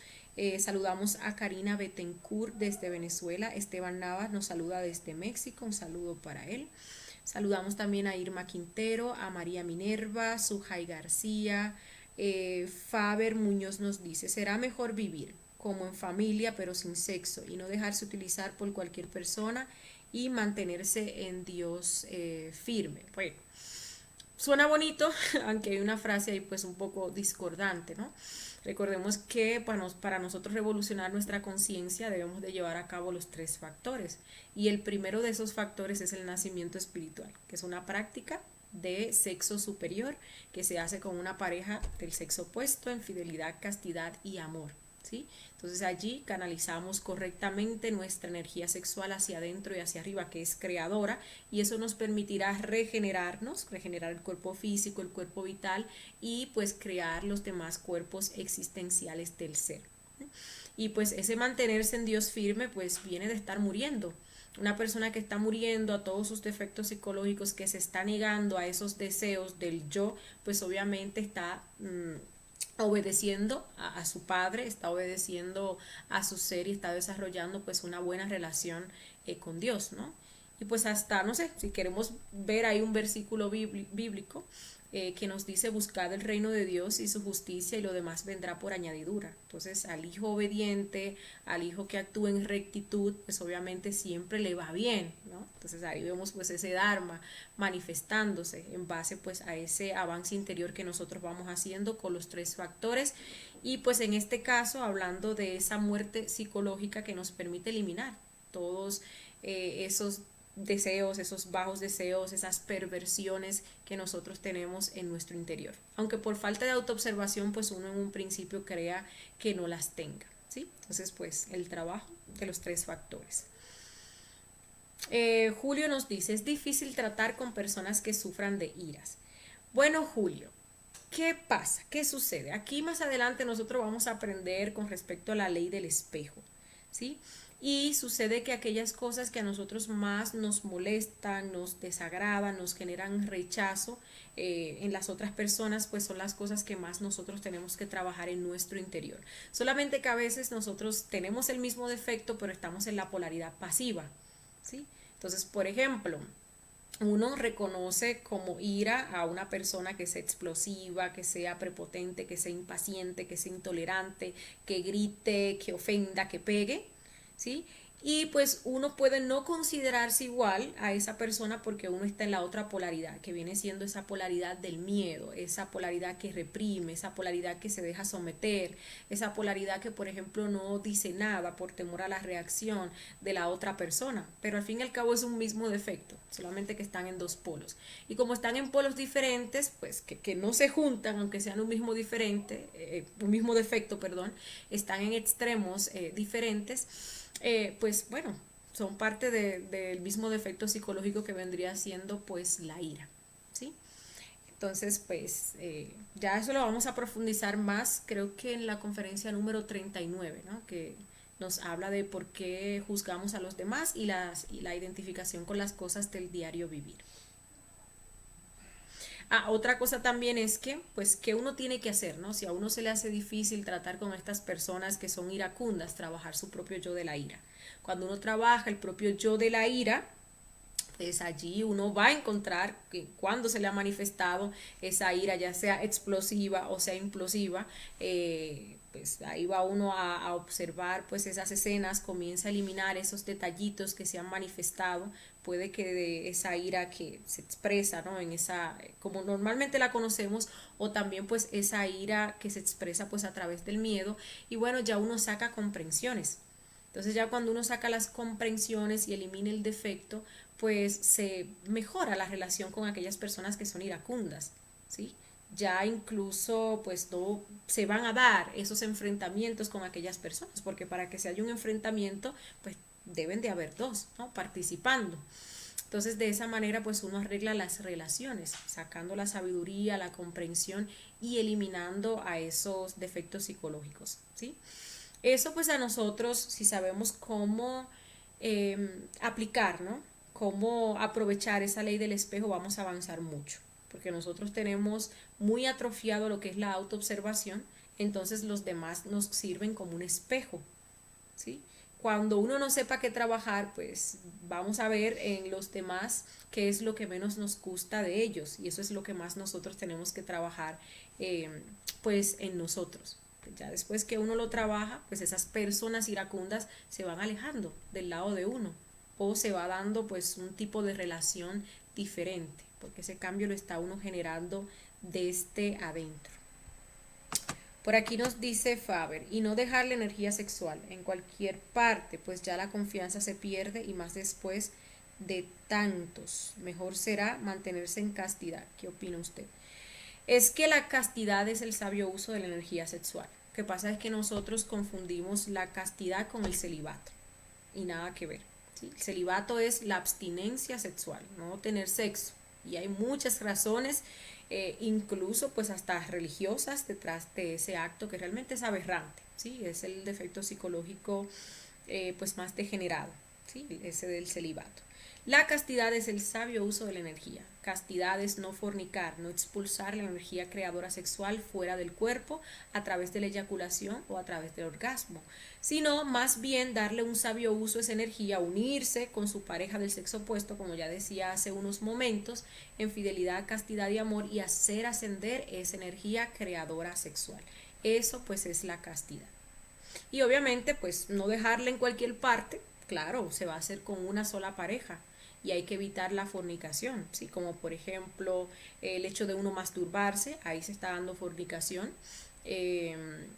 Saludamos a Karina Betancourt desde Venezuela. Esteban Navas nos saluda desde México. Un saludo para él. Saludamos también a Irma Quintero, a María Minerva, Sujay García. Faber Muñoz nos dice, será mejor vivir como en familia pero sin sexo y no dejarse utilizar por cualquier persona y mantenerse en Dios firme. Bueno, suena bonito, aunque hay una frase ahí pues un poco discordante, ¿no? Recordemos que para nosotros revolucionar nuestra conciencia debemos de llevar a cabo los 3 factores y el primero de esos factores es el nacimiento espiritual, que es una práctica de sexo superior que se hace con una pareja del sexo opuesto en fidelidad, castidad y amor, ¿sí? Entonces allí canalizamos correctamente nuestra energía sexual hacia adentro y hacia arriba, que es creadora, y eso nos permitirá regenerarnos, regenerar el cuerpo físico, el cuerpo vital y pues crear los demás cuerpos existenciales del ser. Y pues ese mantenerse en Dios firme pues viene de estar muriendo. Una persona que está muriendo a todos sus defectos psicológicos, que se está negando a esos deseos del yo, pues obviamente está obedeciendo a su padre, está obedeciendo a su ser y está desarrollando pues una buena relación con Dios, ¿no? Y pues hasta, no sé, si queremos ver ahí un versículo bíblico que nos dice buscad el reino de Dios y su justicia y lo demás vendrá por añadidura. Entonces al hijo obediente, al hijo que actúa en rectitud, pues obviamente siempre le va bien, ¿no? Entonces ahí vemos pues ese dharma manifestándose en base pues a ese avance interior que nosotros vamos haciendo con los 3 factores y pues en este caso hablando de esa muerte psicológica que nos permite eliminar todos esos deseos, esos bajos deseos, esas perversiones que nosotros tenemos en nuestro interior. Aunque por falta de autoobservación, pues uno en un principio crea que no las tenga, ¿sí? Entonces, pues el trabajo de los 3 factores. Julio nos dice, es difícil tratar con personas que sufran de iras. Bueno, Julio, ¿qué pasa? ¿Qué sucede? Aquí más adelante nosotros vamos a aprender con respecto a la ley del espejo, ¿sí? Y sucede que aquellas cosas que a nosotros más nos molestan, nos desagradan, nos generan rechazo en las otras personas, pues son las cosas que más nosotros tenemos que trabajar en nuestro interior. Solamente que a veces nosotros tenemos el mismo defecto, pero estamos en la polaridad pasiva, ¿sí? Entonces, por ejemplo, uno reconoce como ira a una persona que sea explosiva, que sea prepotente, que sea impaciente, que sea intolerante, que grite, que ofenda, que pegue, ¿sí? Y pues uno puede no considerarse igual a esa persona porque uno está en la otra polaridad, que viene siendo esa polaridad del miedo, esa polaridad que reprime, esa polaridad que se deja someter, esa polaridad que por ejemplo no dice nada por temor a la reacción de la otra persona. Pero al fin y al cabo es un mismo defecto, solamente que están en dos polos. Y como están en polos diferentes, pues que no se juntan, aunque sean un mismo defecto, perdón, están en extremos diferentes, pues bueno, son parte del mismo defecto psicológico que vendría siendo pues la ira, ¿sí? Entonces, pues ya eso lo vamos a profundizar más, creo que en la conferencia número 39, ¿no? Que nos habla de por qué juzgamos a los demás y la identificación con las cosas del diario vivir. Otra cosa también es que, pues, ¿qué uno tiene que hacer, no? Si a uno se le hace difícil tratar con estas personas que son iracundas, trabajar su propio yo de la ira. Cuando uno trabaja el propio yo de la ira, pues allí uno va a encontrar que cuando se le ha manifestado esa ira, ya sea explosiva o sea implosiva, pues ahí va uno a observar pues esas escenas, comienza a eliminar esos detallitos que se han manifestado, puede que de esa ira que se expresa, ¿no? En esa, como normalmente la conocemos, o también pues esa ira que se expresa pues a través del miedo, y bueno, ya uno saca comprensiones. Entonces ya cuando uno saca las comprensiones y elimina el defecto, pues se mejora la relación con aquellas personas que son iracundas, ¿sí? Ya incluso pues no se van a dar esos enfrentamientos con aquellas personas, porque para que se haya un enfrentamiento, pues deben de haber dos, ¿no? Participando. Entonces de esa manera pues uno arregla las relaciones, sacando la sabiduría, la comprensión y eliminando a esos defectos psicológicos, ¿sí? Eso pues a nosotros, si sabemos cómo aplicar, ¿no? Cómo aprovechar esa ley del espejo, vamos a avanzar mucho, porque nosotros tenemos muy atrofiado lo que es la autoobservación, entonces los demás nos sirven como un espejo, ¿sí? Cuando uno no sepa qué trabajar, pues vamos a ver en los demás qué es lo que menos nos gusta de ellos, y eso es lo que más nosotros tenemos que trabajar, pues en nosotros. Ya después que uno lo trabaja, pues esas personas iracundas se van alejando del lado de uno, o se va dando pues un tipo de relación diferente, porque ese cambio lo está uno generando desde adentro. Por aquí nos dice Faber, y no dejar la energía sexual en cualquier parte, pues ya la confianza se pierde y más después de tantos. Mejor será mantenerse en castidad. ¿Qué opina usted? Es que la castidad es el sabio uso de la energía sexual. Lo que pasa es que nosotros confundimos la castidad con el celibato y nada que ver, ¿sí? El celibato es la abstinencia sexual, no tener sexo. Y hay muchas razones, incluso pues hasta religiosas detrás de ese acto que realmente es aberrante, ¿sí? Es el defecto psicológico pues más degenerado, ¿sí? Ese del celibato. La castidad es el sabio uso de la energía. Castidad es no fornicar, no expulsar la energía creadora sexual fuera del cuerpo a través de la eyaculación o a través del orgasmo, sino más bien darle un sabio uso a esa energía, unirse con su pareja del sexo opuesto, como ya decía hace unos momentos, en fidelidad, castidad y amor, y hacer ascender esa energía creadora sexual. Eso pues es la castidad. Y obviamente pues no dejarla en cualquier parte, claro, se va a hacer con una sola pareja y hay que evitar la fornicación, ¿sí? Como por ejemplo el hecho de uno masturbarse, ahí se está dando fornicación.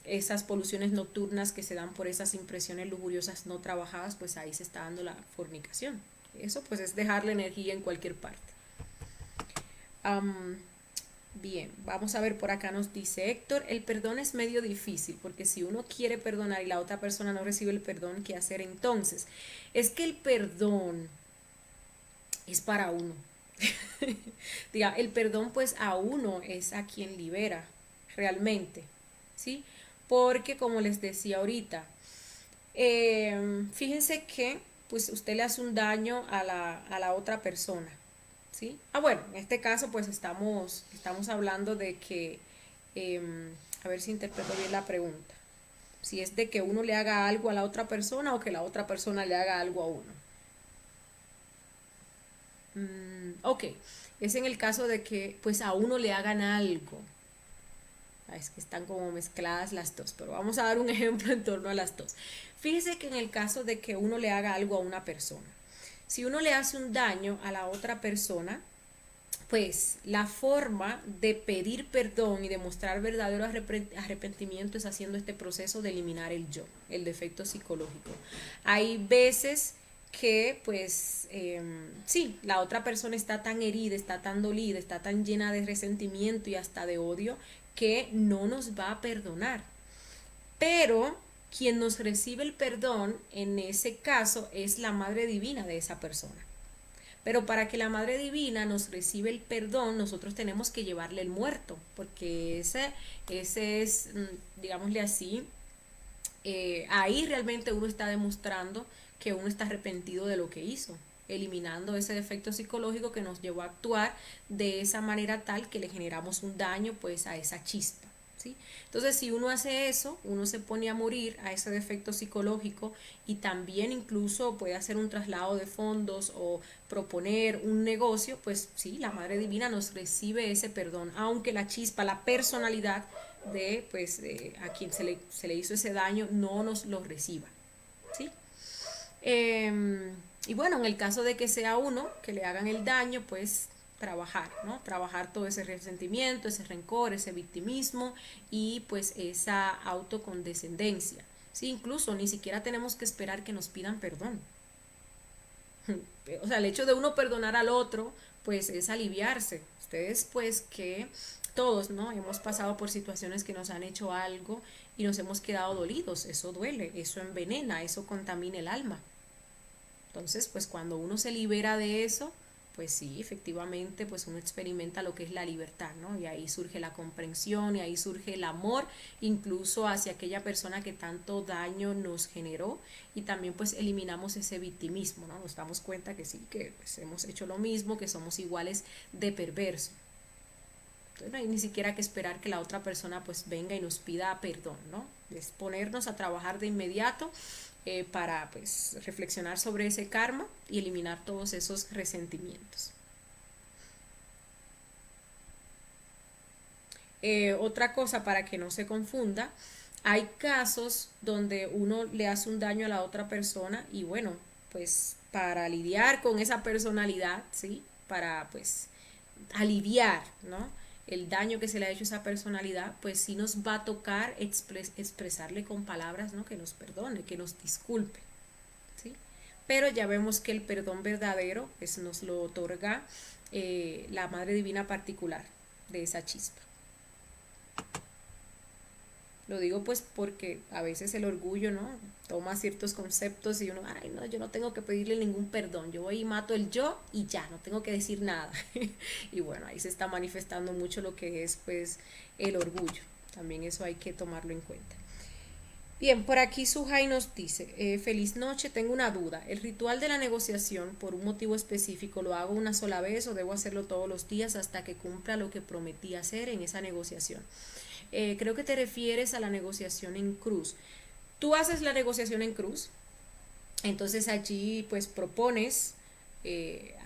Esas poluciones nocturnas que se dan por esas impresiones lujuriosas no trabajadas, pues ahí se está dando la fornicación. Eso pues es dejar la energía en cualquier parte. Bien, vamos a ver, por acá nos dice Héctor, el perdón es medio difícil, porque si uno quiere perdonar y la otra persona no recibe el perdón, ¿qué hacer entonces? Es que el perdón es para uno. Diga, el perdón pues a uno es a quien libera realmente, ¿sí? Porque como les decía ahorita, fíjense que pues usted le hace un daño a la otra persona, ¿sí? Bueno, en este caso pues estamos hablando de que, a ver si interpreto bien la pregunta, si es de que uno le haga algo a la otra persona o que la otra persona le haga algo a uno. Ok, es en el caso de que pues a uno le hagan algo. Es que están como mezcladas las dos, pero vamos a dar un ejemplo en torno a las dos. Fíjese que en el caso de que uno le haga algo a una persona, si uno le hace un daño a la otra persona, pues la forma de pedir perdón y de mostrar verdadero arrepentimiento es haciendo este proceso de eliminar el yo, el defecto psicológico. Hay veces que pues sí, la otra persona está tan herida, está tan dolida, está tan llena de resentimiento y hasta de odio que no nos va a perdonar. Pero quien nos recibe el perdón en ese caso es la Madre Divina de esa persona. Pero para que la Madre Divina nos reciba el perdón, nosotros tenemos que llevarle el muerto, porque ese es, digámosle así, ahí realmente uno está demostrando que uno está arrepentido de lo que hizo, eliminando ese defecto psicológico que nos llevó a actuar de esa manera tal que le generamos un daño pues a esa chispa. ¿Sí? Entonces, si uno hace eso, uno se pone a morir a ese defecto psicológico y también incluso puede hacer un traslado de fondos o proponer un negocio, pues sí, la Madre Divina nos recibe ese perdón, aunque la chispa, la personalidad de pues a quien se le hizo ese daño no nos lo reciba. ¿Sí? Y bueno, en el caso de que sea uno que le hagan el daño, pues trabajar, ¿no? Trabajar todo ese resentimiento, ese rencor, ese victimismo y pues esa autocondescendencia. Sí, incluso ni siquiera tenemos que esperar que nos pidan perdón. O sea, el hecho de uno perdonar al otro, pues es aliviarse. Ustedes pues que todos, ¿no? Hemos pasado por situaciones que nos han hecho algo y nos hemos quedado dolidos. Eso duele, eso envenena, eso contamina el alma. Entonces, pues cuando uno se libera de eso, pues sí, efectivamente, pues uno experimenta lo que es la libertad, ¿no? Y ahí surge la comprensión y ahí surge el amor, incluso hacia aquella persona que tanto daño nos generó y también pues eliminamos ese victimismo, ¿no? Nos damos cuenta que sí, que pues, hemos hecho lo mismo, que somos iguales de perverso. Entonces no hay ni siquiera que esperar que la otra persona pues venga y nos pida perdón, ¿no? Es ponernos a trabajar de inmediato para pues reflexionar sobre ese karma y eliminar todos esos resentimientos. Otra cosa para que no se confunda, hay casos donde uno le hace un daño a la otra persona y bueno, pues para lidiar con esa personalidad, ¿sí? Para pues aliviar, ¿no? El daño que se le ha hecho a esa personalidad, pues sí nos va a tocar expresarle con palabras, ¿no? Que nos perdone, que nos disculpe, ¿sí? Pero ya vemos que el perdón verdadero pues, nos lo otorga la Madre Divina particular de esa chispa. Lo digo pues porque a veces el orgullo, ¿no? Toma ciertos conceptos y uno, ay, no, yo no tengo que pedirle ningún perdón, yo voy y mato el yo y ya, no tengo que decir nada. Y bueno, ahí se está manifestando mucho lo que es pues el orgullo. También eso hay que tomarlo en cuenta. Bien, por aquí Suhai nos dice, feliz noche, tengo una duda. ¿El ritual de la negociación por un motivo específico lo hago una sola vez o debo hacerlo todos los días hasta que cumpla lo que prometí hacer en esa negociación? Creo que te refieres a la negociación en cruz. Tú haces la negociación en cruz, entonces allí pues propones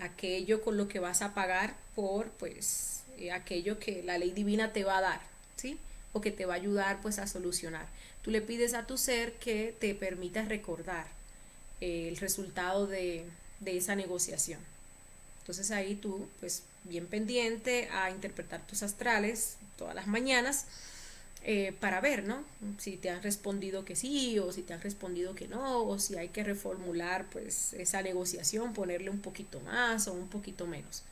aquello con lo que vas a pagar por pues aquello que la ley divina te va a dar, ¿sí? O que te va a ayudar pues a solucionar. Tú le pides a tu ser que te permita recordar el resultado de esa negociación. Entonces ahí tú pues bien pendiente a interpretar tus astrales todas las mañanas para ver, ¿no? Si te han respondido que sí o si te han respondido que no o si hay que reformular pues esa negociación, ponerle un poquito más o un poquito menos.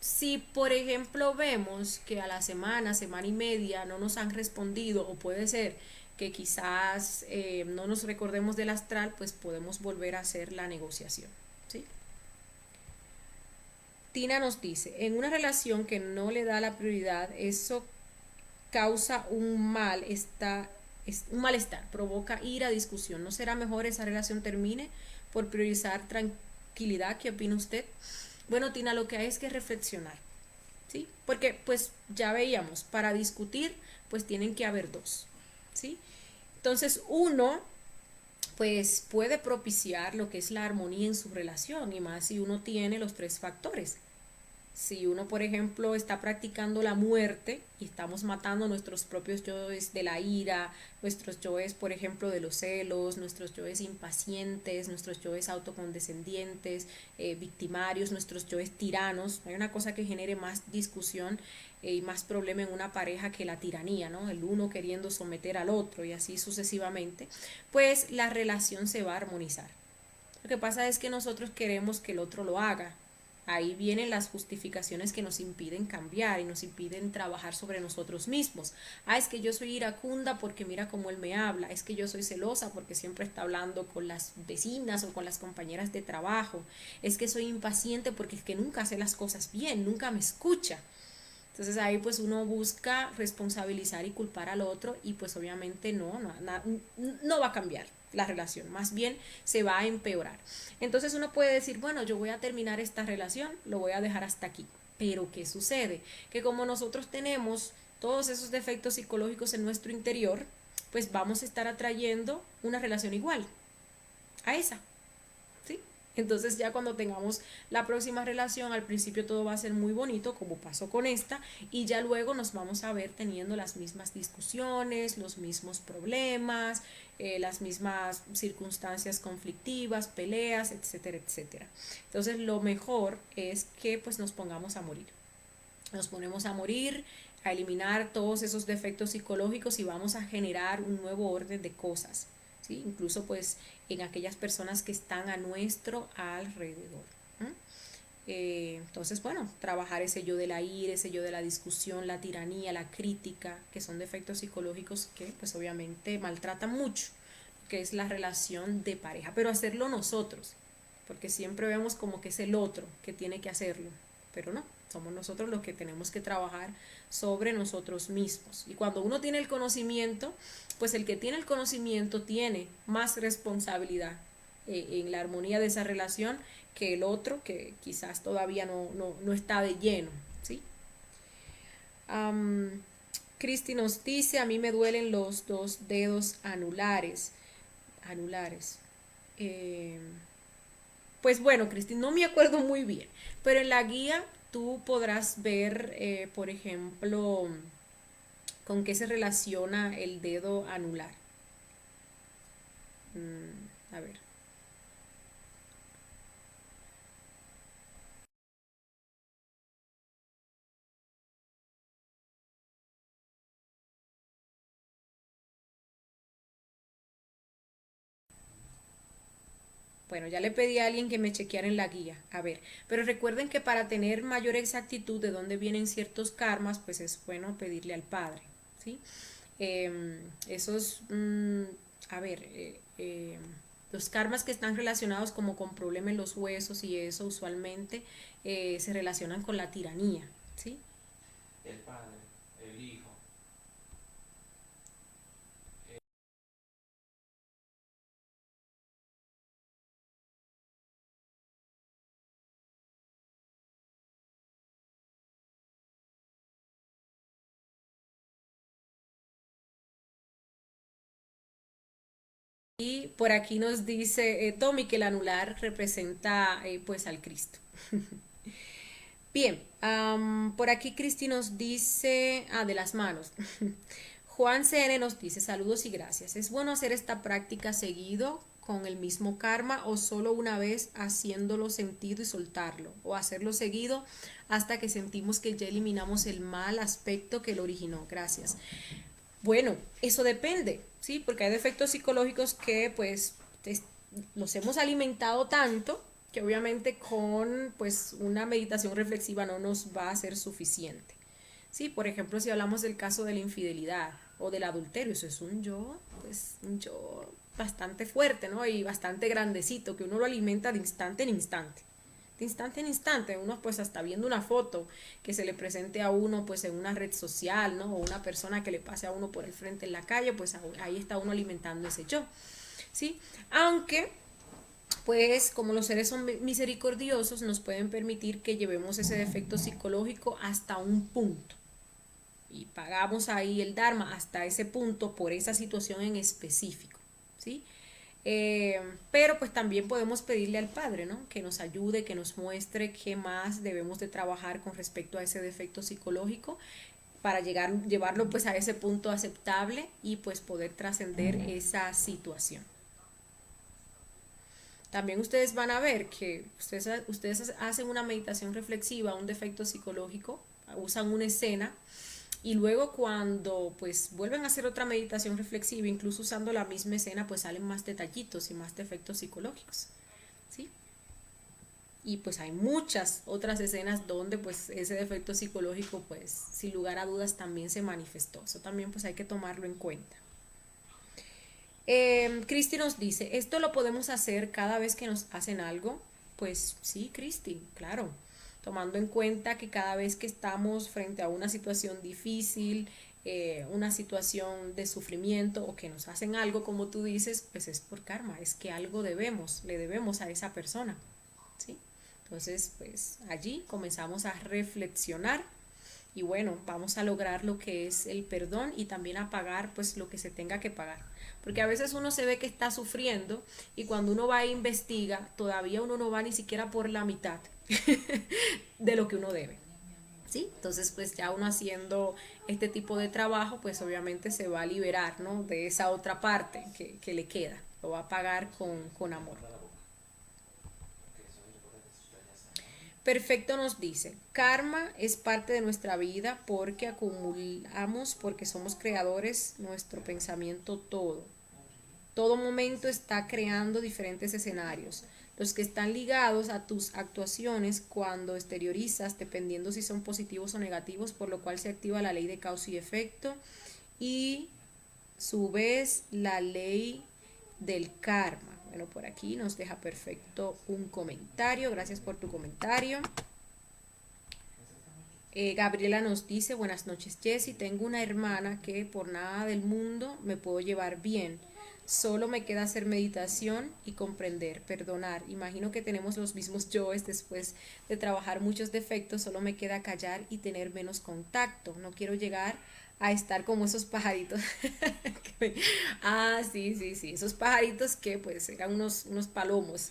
Si por ejemplo vemos que a la semana, semana y media no nos han respondido o puede ser que quizás no nos recordemos del astral, pues podemos volver a hacer la negociación, ¿sí? Tina nos dice, en una relación que no le da la prioridad, eso causa un malestar, provoca ira, discusión. ¿No será mejor esa relación termine por priorizar tranquilidad? ¿Qué opina usted? Bueno, Tina, lo que hay es que reflexionar, ¿sí? Porque pues ya veíamos, para discutir pues tienen que haber dos, ¿sí? Entonces uno pues puede propiciar lo que es la armonía en su relación y más si uno tiene los tres factores. Si uno, por ejemplo, está practicando la muerte y estamos matando nuestros propios yoes de la ira, nuestros yoes, por ejemplo, de los celos, nuestros yoes impacientes, nuestros yoes autocondescendientes, victimarios, nuestros yoes tiranos, hay una cosa que genere más discusión y más problema en una pareja que la tiranía, ¿no? El uno queriendo someter al otro y así sucesivamente, pues la relación se va a armonizar. Lo que pasa es que nosotros queremos que el otro lo haga. Ahí vienen las justificaciones que nos impiden cambiar y nos impiden trabajar sobre nosotros mismos. Ah, es que yo soy iracunda porque mira cómo él me habla. Es que yo soy celosa porque siempre está hablando con las vecinas o con las compañeras de trabajo. Es que soy impaciente porque es que nunca hace las cosas bien, nunca me escucha. Entonces ahí pues uno busca responsabilizar y culpar al otro y pues obviamente no va a cambiar la relación, más bien se va a empeorar. Entonces uno puede decir, bueno, yo voy a terminar esta relación, lo voy a dejar hasta aquí. Pero ¿qué sucede? Que como nosotros tenemos todos esos defectos psicológicos en nuestro interior, pues vamos a estar atrayendo una relación igual a esa. ¿Sí? Entonces ya cuando tengamos la próxima relación, al principio todo va a ser muy bonito, como pasó con esta, y ya luego nos vamos a ver teniendo las mismas discusiones, los mismos problemas, las mismas circunstancias conflictivas, peleas, etcétera, etcétera. Entonces lo mejor es que pues nos pongamos a morir. Nos ponemos a morir, a eliminar todos esos defectos psicológicos y vamos a generar un nuevo orden de cosas. ¿Sí? Incluso pues en aquellas personas que están a nuestro alrededor. Entonces, bueno, trabajar ese yo de la ira, ese yo de la discusión, la tiranía, la crítica, que son defectos psicológicos que pues obviamente maltratan mucho, que es la relación de pareja, pero hacerlo nosotros, porque siempre vemos como que es el otro que tiene que hacerlo, pero no, somos nosotros los que tenemos que trabajar sobre nosotros mismos. Y cuando uno tiene el conocimiento, pues el que tiene el conocimiento tiene más responsabilidad en la armonía de esa relación que el otro que quizás todavía no está de lleno, ¿sí? Cristi nos dice, a mí me duelen los dos dedos anulares. Anulares. Eh, pues bueno, Cristi, no me acuerdo muy bien, pero en la guía tú podrás ver, por ejemplo, con qué se relaciona el dedo anular. A ver. Bueno, ya le pedí a alguien que me chequeara en la guía. A ver, pero recuerden que para tener mayor exactitud de dónde vienen ciertos karmas, pues es bueno pedirle al Padre, ¿sí? Esos, a ver, los karmas que están relacionados como con problemas en los huesos y eso usualmente se relacionan con la tiranía, ¿sí? El Padre, el Hijo. Y por aquí nos dice Tommy que el anular representa pues al Cristo. Bien, por aquí Cristi nos dice, de las manos. Juan CN nos dice saludos y gracias. ¿Es bueno hacer esta práctica seguido con el mismo karma o solo una vez haciéndolo sentido y soltarlo? O hacerlo seguido hasta que sentimos que ya eliminamos el mal aspecto que lo originó. Gracias. Bueno, eso depende, ¿sí? Porque hay defectos psicológicos que pues los hemos alimentado tanto que obviamente con pues una meditación reflexiva no nos va a ser suficiente. Sí, por ejemplo, si hablamos del caso de la infidelidad o del adulterio, eso es pues un yo bastante fuerte, ¿no? Y bastante grandecito, que uno lo alimenta de instante en instante. De instante en instante, uno pues hasta viendo una foto que se le presente a uno pues en una red social, ¿no? O una persona que le pase a uno por el frente en la calle, pues ahí está uno alimentando ese yo, ¿sí? Aunque pues como los seres son misericordiosos, nos pueden permitir que llevemos ese defecto psicológico hasta un punto y pagamos ahí el Dharma hasta ese punto por esa situación en específico, ¿sí? Pero pues también podemos pedirle al Padre, ¿no? Que nos ayude, que nos muestre qué más debemos de trabajar con respecto a ese defecto psicológico para llevarlo pues a ese punto aceptable y pues poder trascender esa situación. También ustedes van a ver que ustedes hacen una meditación reflexiva, un defecto psicológico, usan una escena y luego cuando pues vuelven a hacer otra meditación reflexiva, incluso usando la misma escena, pues salen más detallitos y más defectos psicológicos, ¿sí? Y pues hay muchas otras escenas donde pues ese defecto psicológico pues sin lugar a dudas también se manifestó. Eso también pues hay que tomarlo en cuenta. Cristi nos dice, ¿esto lo podemos hacer cada vez que nos hacen algo? Pues sí, Cristi, claro. Tomando en cuenta que cada vez que estamos frente a una situación difícil, una situación de sufrimiento o que nos hacen algo, como tú dices, pues es por karma, es que algo le debemos a esa persona, ¿sí? Entonces, pues allí comenzamos a reflexionar y bueno, vamos a lograr lo que es el perdón y también a pagar pues lo que se tenga que pagar. Porque a veces uno se ve que está sufriendo y cuando uno va e investiga, todavía uno no va ni siquiera por la mitad de lo que uno debe. ¿Sí? Entonces, pues ya uno haciendo este tipo de trabajo, pues obviamente se va a liberar, ¿no? De esa otra parte que le queda. Lo va a pagar con amor. Perfecto nos dice, karma es parte de nuestra vida porque acumulamos, porque somos creadores, nuestro pensamiento todo. Todo momento está creando diferentes escenarios. Los que están ligados a tus actuaciones cuando exteriorizas, dependiendo si son positivos o negativos, por lo cual se activa la ley de causa y efecto y su vez la ley del karma. Bueno, por aquí nos deja perfecto un comentario. Gracias por tu comentario. Gabriela nos dice, buenas noches Jessie, tengo una hermana que por nada del mundo me puedo llevar bien. Solo me queda hacer meditación y comprender, perdonar. Imagino que tenemos los mismos yoes después de trabajar muchos defectos, solo me queda callar y tener menos contacto. No quiero llegar a estar como esos pajaritos. Sí, sí, sí, esos pajaritos que pues eran unos palomos,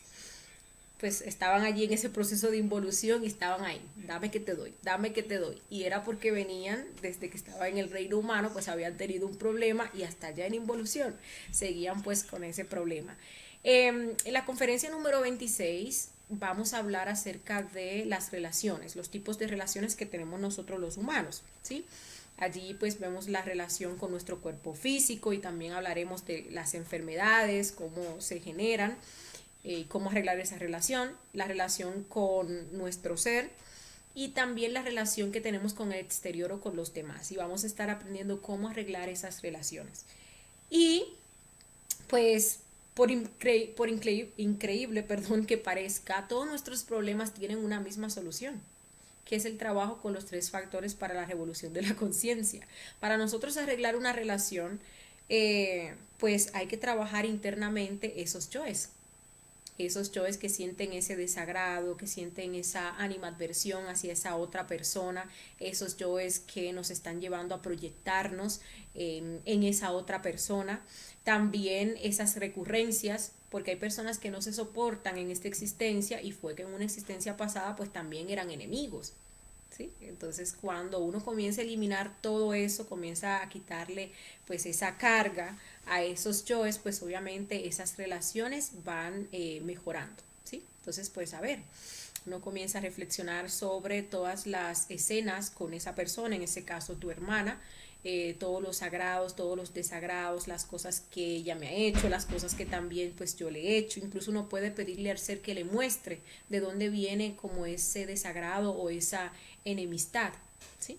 pues estaban allí en ese proceso de involución y estaban ahí, dame que te doy, dame que te doy. Y era porque venían, desde que estaba en el reino humano, pues habían tenido un problema y hasta allá en involución seguían pues con ese problema. En la conferencia número 26 vamos a hablar acerca de las relaciones, los tipos de relaciones que tenemos nosotros los humanos, ¿sí? Allí pues vemos la relación con nuestro cuerpo físico y también hablaremos de las enfermedades, cómo se generan, cómo arreglar esa relación, la relación con nuestro ser y también la relación que tenemos con el exterior o con los demás. Y vamos a estar aprendiendo cómo arreglar esas relaciones. Y pues increíble, perdón, que parezca, todos nuestros problemas tienen una misma solución, que es el trabajo con los 3 factores para la revolución de la conciencia. Para nosotros arreglar una relación, pues hay que trabajar internamente esos yoes que sienten ese desagrado, que sienten esa animadversión hacia esa otra persona, esos yoes que nos están llevando a proyectarnos en esa otra persona, también esas recurrencias, porque hay personas que no se soportan en esta existencia y fue que en una existencia pasada pues también eran enemigos. ¿Sí? Entonces cuando uno comienza a eliminar todo eso, comienza a quitarle pues esa carga a esos yoes, pues obviamente esas relaciones van mejorando, ¿sí? Entonces pues a ver, uno comienza a reflexionar sobre todas las escenas con esa persona, en ese caso tu hermana, todos los sagrados, todos los desagrados, las cosas que ella me ha hecho, las cosas que también pues yo le he hecho. Incluso uno puede pedirle al ser que le muestre de dónde viene como ese desagrado o esa enemistad, ¿sí?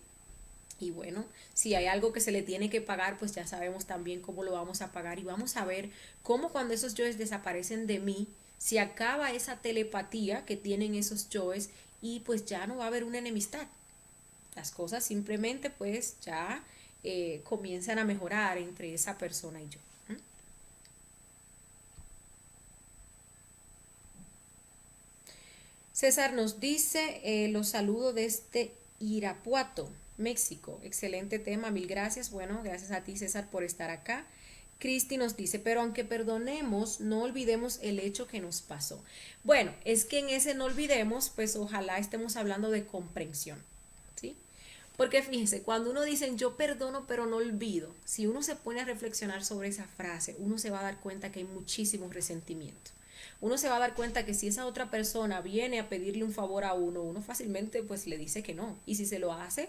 Y bueno, si hay algo que se le tiene que pagar, pues ya sabemos también cómo lo vamos a pagar y vamos a ver cómo cuando esos yoes desaparecen de mí, se acaba esa telepatía que tienen esos yoes y pues ya no va a haber una enemistad. Las cosas simplemente pues ya comienzan a mejorar entre esa persona y yo. César nos dice, los saludo desde Irapuato, México. Excelente tema, mil gracias. Bueno, gracias a ti César por estar acá. Cristi nos dice, pero aunque perdonemos, no olvidemos el hecho que nos pasó. Bueno, es que en ese no olvidemos, pues ojalá estemos hablando de comprensión, ¿sí? Porque fíjense, cuando uno dice yo perdono pero no olvido, si uno se pone a reflexionar sobre esa frase, uno se va a dar cuenta que hay muchísimo resentimiento. Uno se va a dar cuenta que si esa otra persona viene a pedirle un favor a uno, uno fácilmente pues le dice que no. Y si se lo hace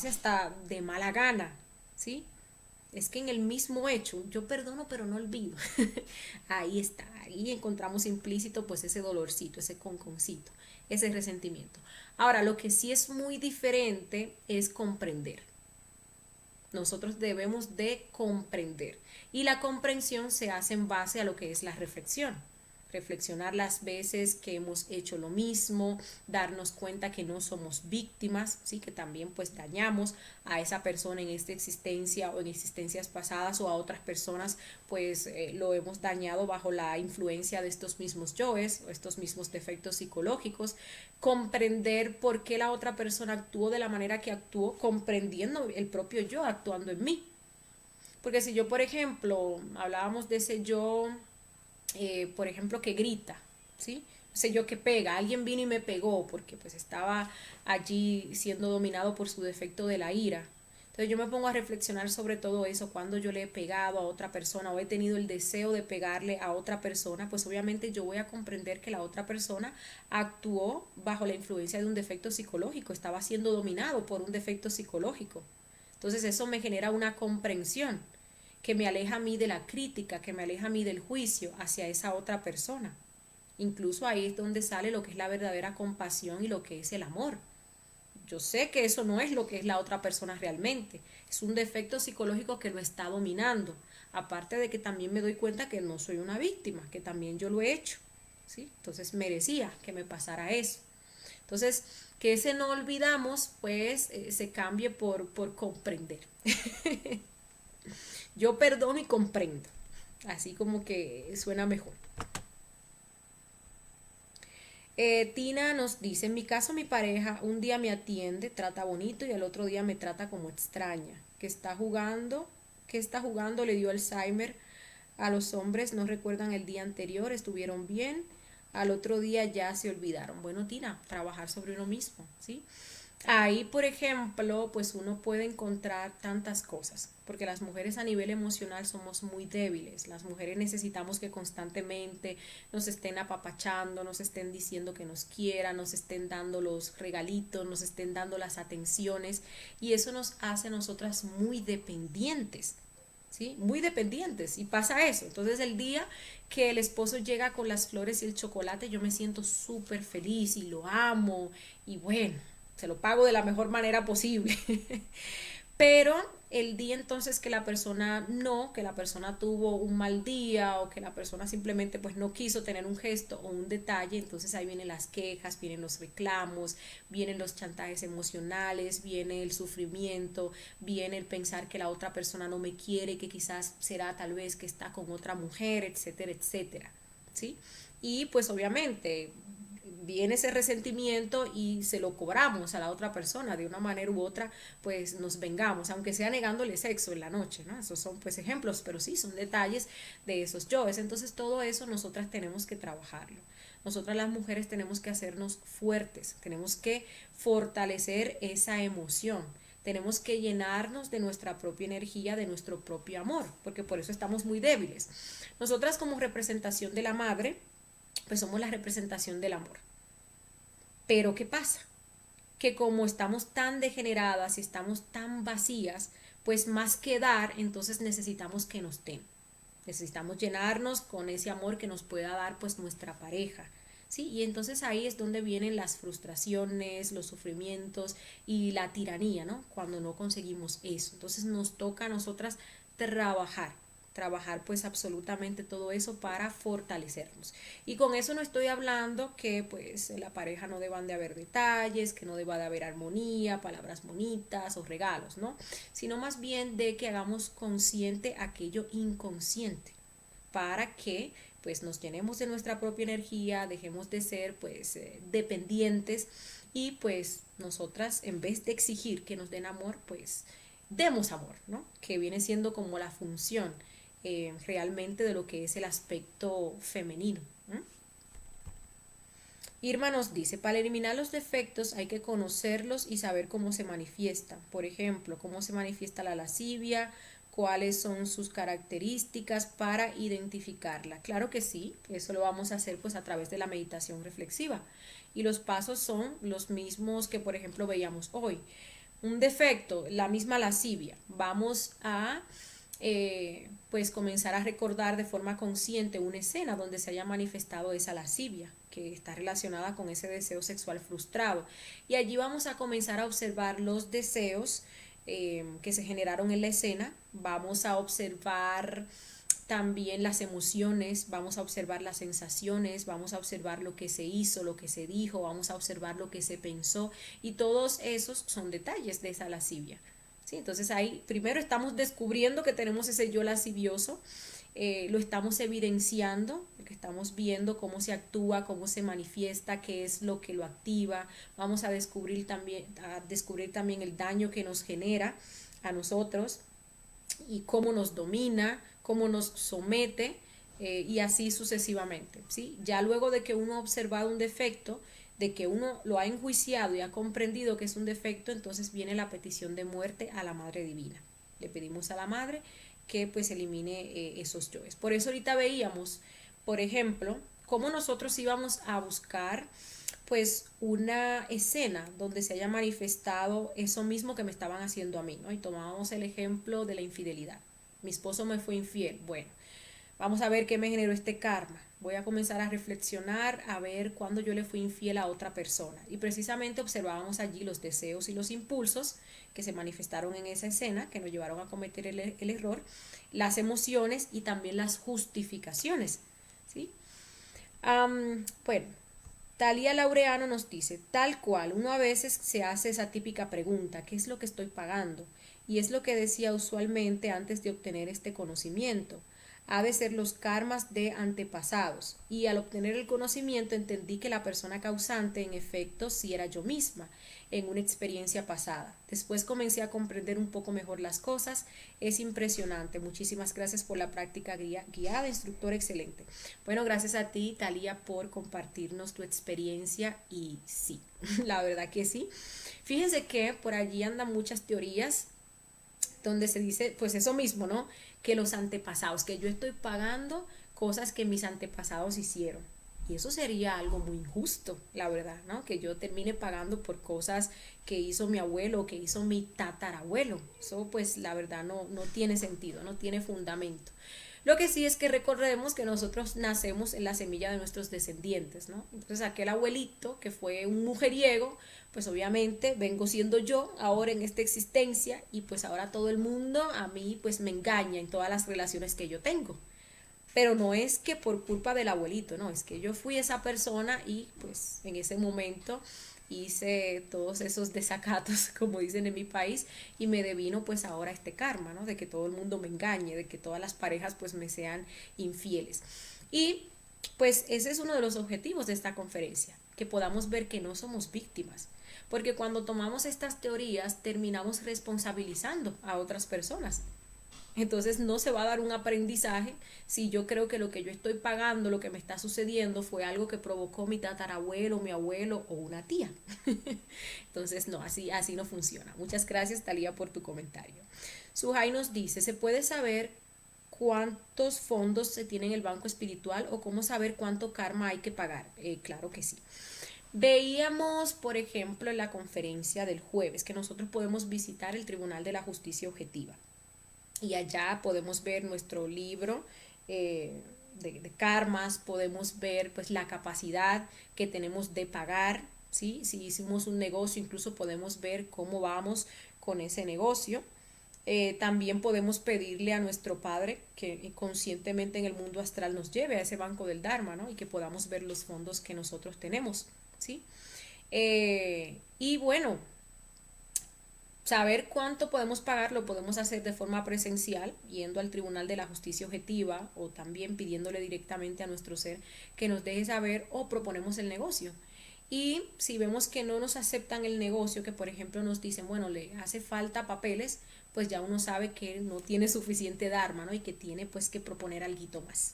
hasta de mala gana, ¿sí? Es que en el mismo hecho, yo perdono pero no olvido. Ahí está, ahí encontramos implícito pues ese dolorcito, ese conconcito, ese resentimiento. Ahora, lo que sí es muy diferente es comprender. Nosotros debemos de comprender. Y la comprensión se hace en base a lo que es la reflexión. Reflexionar las veces que hemos hecho lo mismo, darnos cuenta que no somos víctimas, ¿sí? Que también pues dañamos a esa persona en esta existencia o en existencias pasadas, o a otras personas pues lo hemos dañado bajo la influencia de estos mismos yoes o estos mismos defectos psicológicos. Comprender por qué la otra persona actuó de la manera que actuó, comprendiendo el propio yo actuando en mí. Porque si yo, por ejemplo, hablábamos de ese yo, por ejemplo, que grita, ¿sí? Ese yo que pega, alguien vino y me pegó porque pues estaba allí siendo dominado por su defecto de la ira. Entonces yo me pongo a reflexionar sobre todo eso, cuando yo le he pegado a otra persona o he tenido el deseo de pegarle a otra persona, pues obviamente yo voy a comprender que la otra persona actuó bajo la influencia de un defecto psicológico, estaba siendo dominado por un defecto psicológico. Entonces eso me genera una comprensión que me aleja a mí de la crítica, que me aleja a mí del juicio hacia esa otra persona. Incluso ahí es donde sale lo que es la verdadera compasión y lo que es el amor. Yo sé que eso no es lo que es la otra persona realmente, es un defecto psicológico que lo está dominando. Aparte de que también me doy cuenta que no soy una víctima, que también yo lo he hecho, ¿sí? Entonces merecía que me pasara eso. Entonces, que ese no olvidamos, pues se cambie por comprender. Yo perdono y comprendo. Así como que suena mejor. Tina nos dice, en mi caso mi pareja un día me atiende, trata bonito y al otro día me trata como extraña, que está jugando, le dio Alzheimer. A los hombres no recuerdan el día anterior, estuvieron bien, al otro día ya se olvidaron. Bueno, Tina, trabajar sobre uno mismo, ¿sí? Ahí, por ejemplo, pues uno puede encontrar tantas cosas, porque las mujeres a nivel emocional somos muy débiles. Las mujeres necesitamos que constantemente nos estén apapachando, nos estén diciendo que nos quieran, nos estén dando los regalitos, nos estén dando las atenciones, y eso nos hace a nosotras muy dependientes. ¿Sí? Muy dependientes, y pasa eso. Entonces el día que el esposo llega con las flores y el chocolate, yo me siento súper feliz y lo amo, y bueno, se lo pago de la mejor manera posible. Pero el día entonces que la persona no, que la persona tuvo un mal día, o que la persona simplemente pues no quiso tener un gesto o un detalle, entonces ahí vienen las quejas, vienen los reclamos, vienen los chantajes emocionales, viene el sufrimiento, viene el pensar que la otra persona no me quiere, que quizás será tal vez que está con otra mujer, etcétera, etcétera, ¿sí? Y pues obviamente viene ese resentimiento y se lo cobramos a la otra persona de una manera u otra, pues nos vengamos, aunque sea negándole sexo en la noche, ¿no? Esos son pues ejemplos, pero sí son detalles de esos yoes. Entonces todo eso nosotras tenemos que trabajarlo. Nosotras las mujeres tenemos que hacernos fuertes, tenemos que fortalecer esa emoción. Tenemos que llenarnos de nuestra propia energía, de nuestro propio amor, porque por eso estamos muy débiles. Nosotras como representación de la madre, pues somos la representación del amor. Pero ¿qué pasa? Que como estamos tan degeneradas y estamos tan vacías, pues más que dar, entonces necesitamos que nos den. Necesitamos llenarnos con ese amor que nos pueda dar pues nuestra pareja. ¿Sí? Y entonces ahí es donde vienen las frustraciones, los sufrimientos y la tiranía, ¿no? Cuando no conseguimos eso. Entonces nos toca a nosotras trabajar pues absolutamente todo eso para fortalecernos. Y con eso no estoy hablando que pues en la pareja no deban de haber detalles, que no deba de haber armonía, palabras bonitas o regalos, ¿no? Sino más bien de que hagamos consciente aquello inconsciente, para que pues nos llenemos de nuestra propia energía, dejemos de ser pues dependientes, y pues nosotras en vez de exigir que nos den amor, pues demos amor, ¿no? Que viene siendo como la función realmente de lo que es el aspecto femenino. Irma nos dice, para eliminar los defectos hay que conocerlos y saber cómo se manifiestan. Por ejemplo, cómo se manifiesta la lascivia, cuáles son sus características para identificarla. Claro que sí, eso lo vamos a hacer pues a través de la meditación reflexiva. Y los pasos son los mismos que por ejemplo veíamos hoy. Un defecto, la misma lascivia. Vamos a pues comenzar a recordar de forma consciente una escena donde se haya manifestado esa lascivia que está relacionada con ese deseo sexual frustrado, y allí vamos a comenzar a observar los deseos que se generaron en la escena. Vamos a observar también las emociones, vamos a observar las sensaciones, vamos a observar lo que se hizo, lo que se dijo, vamos a observar lo que se pensó, y todos esos son detalles de esa lascivia. ¿Sí? Entonces ahí primero estamos descubriendo que tenemos ese yo lascivioso, lo estamos evidenciando, porque estamos viendo cómo se actúa, cómo se manifiesta, qué es lo que lo activa. Vamos a descubrir también el daño que nos genera a nosotros y cómo nos domina, cómo nos somete, y así sucesivamente, ¿sí? Ya luego de que uno ha observado un defecto, de que uno lo ha enjuiciado y ha comprendido que es un defecto, entonces viene la petición de muerte a la Madre Divina. Le pedimos a la Madre que pues elimine esos yoes. Por eso ahorita veíamos, por ejemplo, cómo nosotros íbamos a buscar pues una escena donde se haya manifestado eso mismo que me estaban haciendo a mí, ¿no? Y tomábamos el ejemplo de la infidelidad. Mi esposo me fue infiel. Bueno, vamos a ver qué me generó este karma. Voy a comenzar a reflexionar, a ver cuándo yo le fui infiel a otra persona. Y precisamente observábamos allí los deseos y los impulsos que se manifestaron en esa escena, que nos llevaron a cometer el error, las emociones y también las justificaciones, ¿sí? Bueno, Talía Laureano nos dice, tal cual, uno a veces se hace esa típica pregunta, ¿qué es lo que estoy pagando? Y es lo que decía usualmente antes de obtener este conocimiento. Ha de ser los karmas de antepasados, y al obtener el conocimiento entendí que la persona causante en efecto sí era yo misma en una experiencia pasada. Después comencé a comprender un poco mejor las cosas. Es impresionante. Muchísimas gracias por la práctica guiada, instructor excelente. Bueno, gracias a ti, Talía, por compartirnos tu experiencia, y sí, la verdad que sí. Fíjense que por allí andan muchas teorías donde se dice pues eso mismo, ¿no? Que los antepasados, que yo estoy pagando cosas que mis antepasados hicieron. Y eso sería algo muy injusto, la verdad, ¿no? Que yo termine pagando por cosas que hizo mi abuelo o que hizo mi tatarabuelo. Eso pues la verdad no tiene sentido, no tiene fundamento. Lo que sí es que recordemos que nosotros nacemos en la semilla de nuestros descendientes, ¿no? Entonces aquel abuelito que fue un mujeriego, pues obviamente vengo siendo yo ahora en esta existencia, y pues ahora todo el mundo a mí pues me engaña en todas las relaciones que yo tengo. Pero no es que por culpa del abuelito, no, es que yo fui esa persona y pues en ese momento hice todos esos desacatos, como dicen en mi país, y me devino pues ahora este karma, ¿no? De que todo el mundo me engañe, de que todas las parejas pues me sean infieles. Y pues ese es uno de los objetivos de esta conferencia, que podamos ver que no somos víctimas, porque cuando tomamos estas teorías terminamos responsabilizando a otras personas. Entonces no se va a dar un aprendizaje si yo creo que lo que yo estoy pagando, lo que me está sucediendo, fue algo que provocó mi tatarabuelo, mi abuelo o una tía. Entonces no, así no funciona. Muchas gracias, Talía, por tu comentario. Suhai nos dice, ¿se puede saber cuántos fondos se tiene en el banco espiritual o cómo saber cuánto karma hay que pagar? Claro que sí. Veíamos, por ejemplo, en la conferencia del jueves que nosotros podemos visitar el Tribunal de la Justicia Objetiva. Y allá podemos ver nuestro libro de karmas, podemos ver pues la capacidad que tenemos de pagar, ¿sí? Si hicimos un negocio, incluso podemos ver cómo vamos con ese negocio. También podemos pedirle a nuestro Padre que conscientemente en el mundo astral nos lleve a ese banco del Dharma, ¿no? Y que podamos ver los fondos que nosotros tenemos, ¿sí? Y bueno, saber cuánto podemos pagar lo podemos hacer de forma presencial, yendo al Tribunal de la Justicia Objetiva, o también pidiéndole directamente a nuestro ser que nos deje saber, o proponemos el negocio. Y si vemos que no nos aceptan el negocio, que por ejemplo nos dicen, bueno, le hace falta papeles, pues ya uno sabe que no tiene suficiente dharma, ¿no? Y que tiene pues que proponer algo más.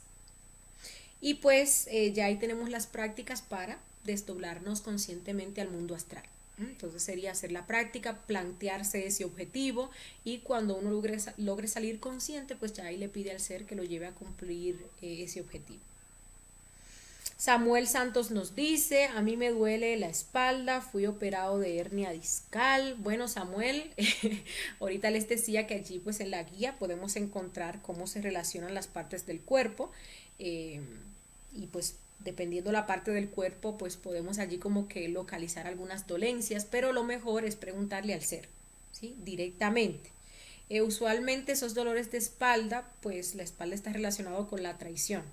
Y pues ya ahí tenemos las prácticas para desdoblarnos conscientemente al mundo astral. Entonces sería hacer la práctica, plantearse ese objetivo y cuando uno logre salir consciente, pues ya ahí le pide al ser que lo lleve a cumplir ese objetivo. Samuel Santos nos dice, a mí me duele la espalda, fui operado de hernia discal. Bueno, Samuel, ahorita les decía que allí pues en la guía podemos encontrar cómo se relacionan las partes del cuerpo y pues dependiendo la parte del cuerpo pues podemos allí como que localizar algunas dolencias, pero lo mejor es preguntarle al ser, ¿sí? Directamente. Usualmente esos dolores de espalda, pues la espalda está relacionado con la traición.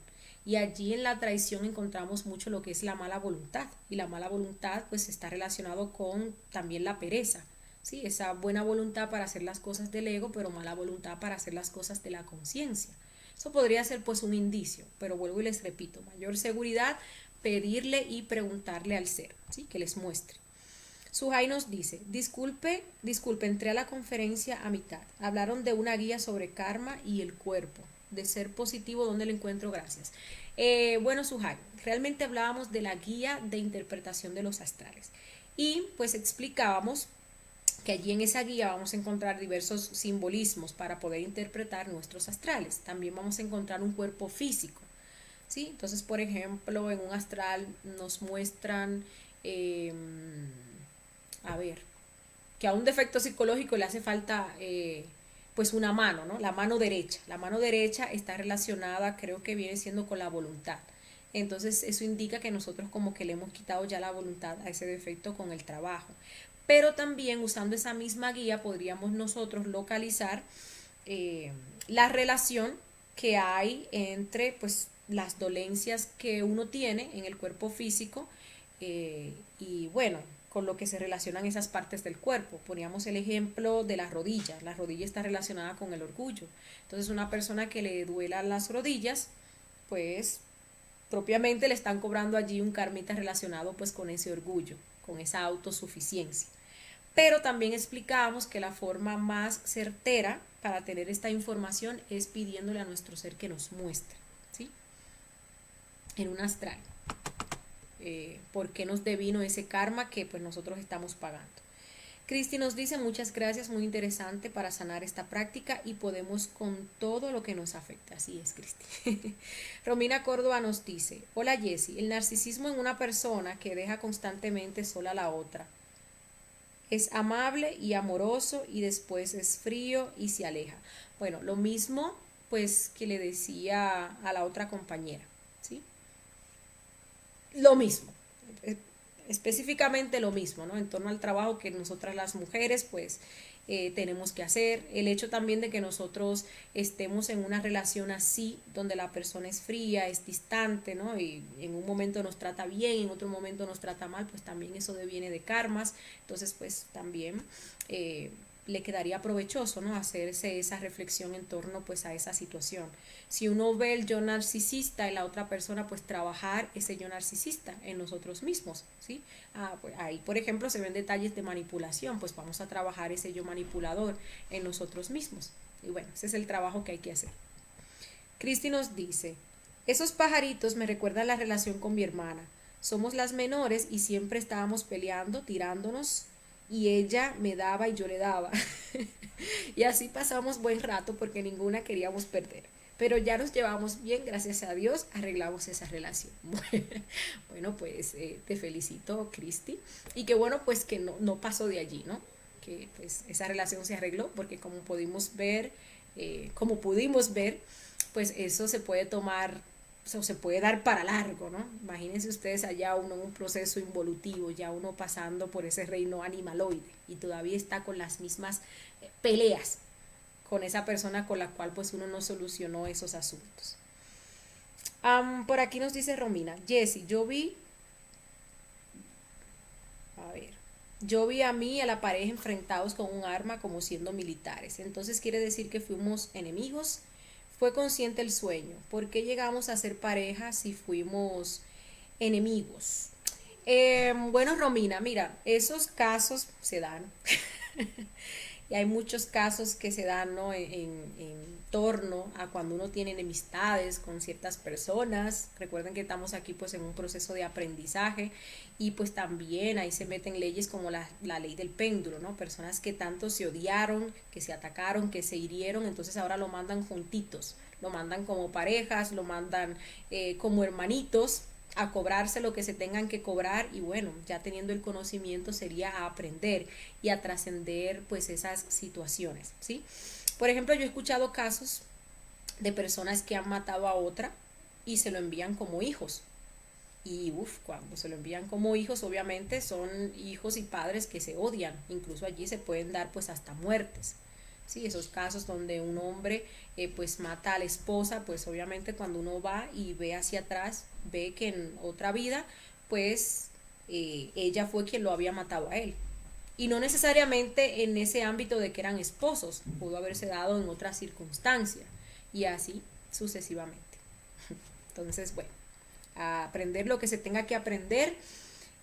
Y allí en la traición encontramos mucho lo que es la mala voluntad. Y la mala voluntad pues está relacionado con también la pereza. ¿Sí? Esa buena voluntad para hacer las cosas del ego, pero mala voluntad para hacer las cosas de la conciencia. Eso podría ser pues un indicio, pero vuelvo y les repito, mayor seguridad, pedirle y preguntarle al ser, ¿sí? Que les muestre. Suhai nos dice, disculpe, entré a la conferencia a mitad. Hablaron de una guía sobre karma y el cuerpo. De ser positivo, ¿dónde lo encuentro? Gracias. Bueno, Suhai, realmente hablábamos de la guía de interpretación de los astrales. Y pues explicábamos que allí en esa guía vamos a encontrar diversos simbolismos para poder interpretar nuestros astrales. También vamos a encontrar un cuerpo físico, ¿sí? Entonces, por ejemplo, en un astral nos muestran, a ver, que a un defecto psicológico le hace falta pues una mano, ¿no? La mano derecha. La mano derecha está relacionada, creo que viene siendo con la voluntad. Entonces eso indica que nosotros como que le hemos quitado ya la voluntad a ese defecto con el trabajo. Pero también usando esa misma guía podríamos nosotros localizar la relación que hay entre pues las dolencias que uno tiene en el cuerpo físico y bueno, con lo que se relacionan esas partes del cuerpo. Poníamos el ejemplo de las rodillas. La rodilla está relacionada con el orgullo. Entonces una persona que le duelan las rodillas, pues propiamente le están cobrando allí un karmita relacionado pues con ese orgullo, con esa autosuficiencia. Pero también explicamos que la forma más certera para tener esta información es pidiéndole a nuestro ser que nos muestre, ¿sí? En un astral. Por qué nos devino ese karma que pues nosotros estamos pagando. Cristi nos dice, muchas gracias, muy interesante para sanar esta práctica y podemos con todo lo que nos afecta. Así es, Cristi. Romina Córdoba nos dice, hola Jessie, el narcisismo en una persona que deja constantemente sola a la otra. Es amable y amoroso y después es frío y se aleja. Bueno, lo mismo pues que le decía a la otra compañera, ¿sí? Lo mismo, específicamente lo mismo, ¿no? En torno al trabajo que nosotras las mujeres pues tenemos que hacer, el hecho también de que nosotros estemos en una relación así, donde la persona es fría, es distante, ¿no? Y en un momento nos trata bien, en otro momento nos trata mal, pues también eso deviene de karmas, entonces pues también le quedaría provechoso, ¿no? Hacerse esa reflexión en torno pues a esa situación. Si uno ve el yo narcisista en la otra persona, pues trabajar ese yo narcisista en nosotros mismos, ¿sí? Pues ahí, por ejemplo, se ven detalles de manipulación, pues vamos a trabajar ese yo manipulador en nosotros mismos. Y bueno, ese es el trabajo que hay que hacer. Cristi nos dice, esos pajaritos me recuerdan la relación con mi hermana. Somos las menores y siempre estábamos peleando, tirándonos, y ella me daba y yo le daba. Y así pasamos buen rato porque ninguna queríamos perder. Pero ya nos llevamos bien, gracias a Dios, arreglamos esa relación. Bueno, pues te felicito, Cristi. Y que bueno, pues que no pasó de allí, ¿no? Que pues esa relación se arregló porque como pudimos ver, pues eso se puede tomar, o se puede dar para largo, ¿no? Imagínense ustedes allá uno en un proceso involutivo, ya uno pasando por ese reino animaloide y todavía está con las mismas peleas con esa persona con la cual pues uno no solucionó esos asuntos. Por aquí nos dice Romina, Jessie, yo vi a mí y a la pareja enfrentados con un arma como siendo militares. Entonces quiere decir que fuimos enemigos. Fue consciente el sueño. ¿Por qué llegamos a ser pareja si fuimos enemigos? Bueno, Romina, mira, esos casos se dan. Y hay muchos casos que se dan, ¿no? En torno a cuando uno tiene enemistades con ciertas personas. Recuerden que estamos aquí pues en un proceso de aprendizaje y pues también ahí se meten leyes como la ley del péndulo, ¿no? Personas que tanto se odiaron, que se atacaron, que se hirieron, entonces ahora lo mandan juntitos, lo mandan como parejas, lo mandan como hermanitos a cobrarse lo que se tengan que cobrar y bueno, ya teniendo el conocimiento sería a aprender y a trascender pues esas situaciones, ¿sí? Por ejemplo, yo he escuchado casos de personas que han matado a otra y se lo envían como hijos. Y cuando se lo envían como hijos, obviamente son hijos y padres que se odian. Incluso allí se pueden dar pues hasta muertes. Sí, esos casos donde un hombre pues mata a la esposa, pues obviamente cuando uno va y ve hacia atrás, ve que en otra vida pues ella fue quien lo había matado a él. Y no necesariamente en ese ámbito de que eran esposos, pudo haberse dado en otra circunstancia y así sucesivamente. Entonces, bueno, a aprender lo que se tenga que aprender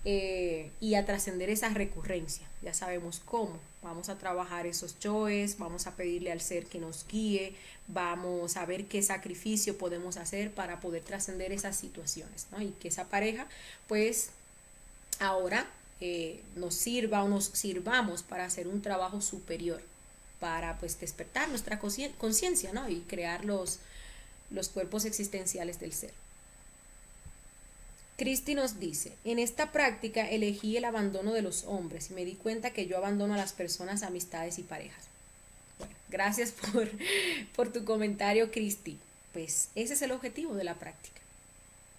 y a trascender esa recurrencia. Ya sabemos cómo. Vamos a trabajar esos yoes, vamos a pedirle al ser que nos guíe, vamos a ver qué sacrificio podemos hacer para poder trascender esas situaciones, ¿no? Y que esa pareja, pues, ahora nos sirva o nos sirvamos para hacer un trabajo superior, para pues despertar nuestra conciencia, ¿no? Y crear los cuerpos existenciales del ser. Cristi nos dice, en esta práctica elegí el abandono de los hombres y me di cuenta que yo abandono a las personas, amistades y parejas. Bueno, gracias por tu comentario, Cristi. Pues ese es el objetivo de la práctica,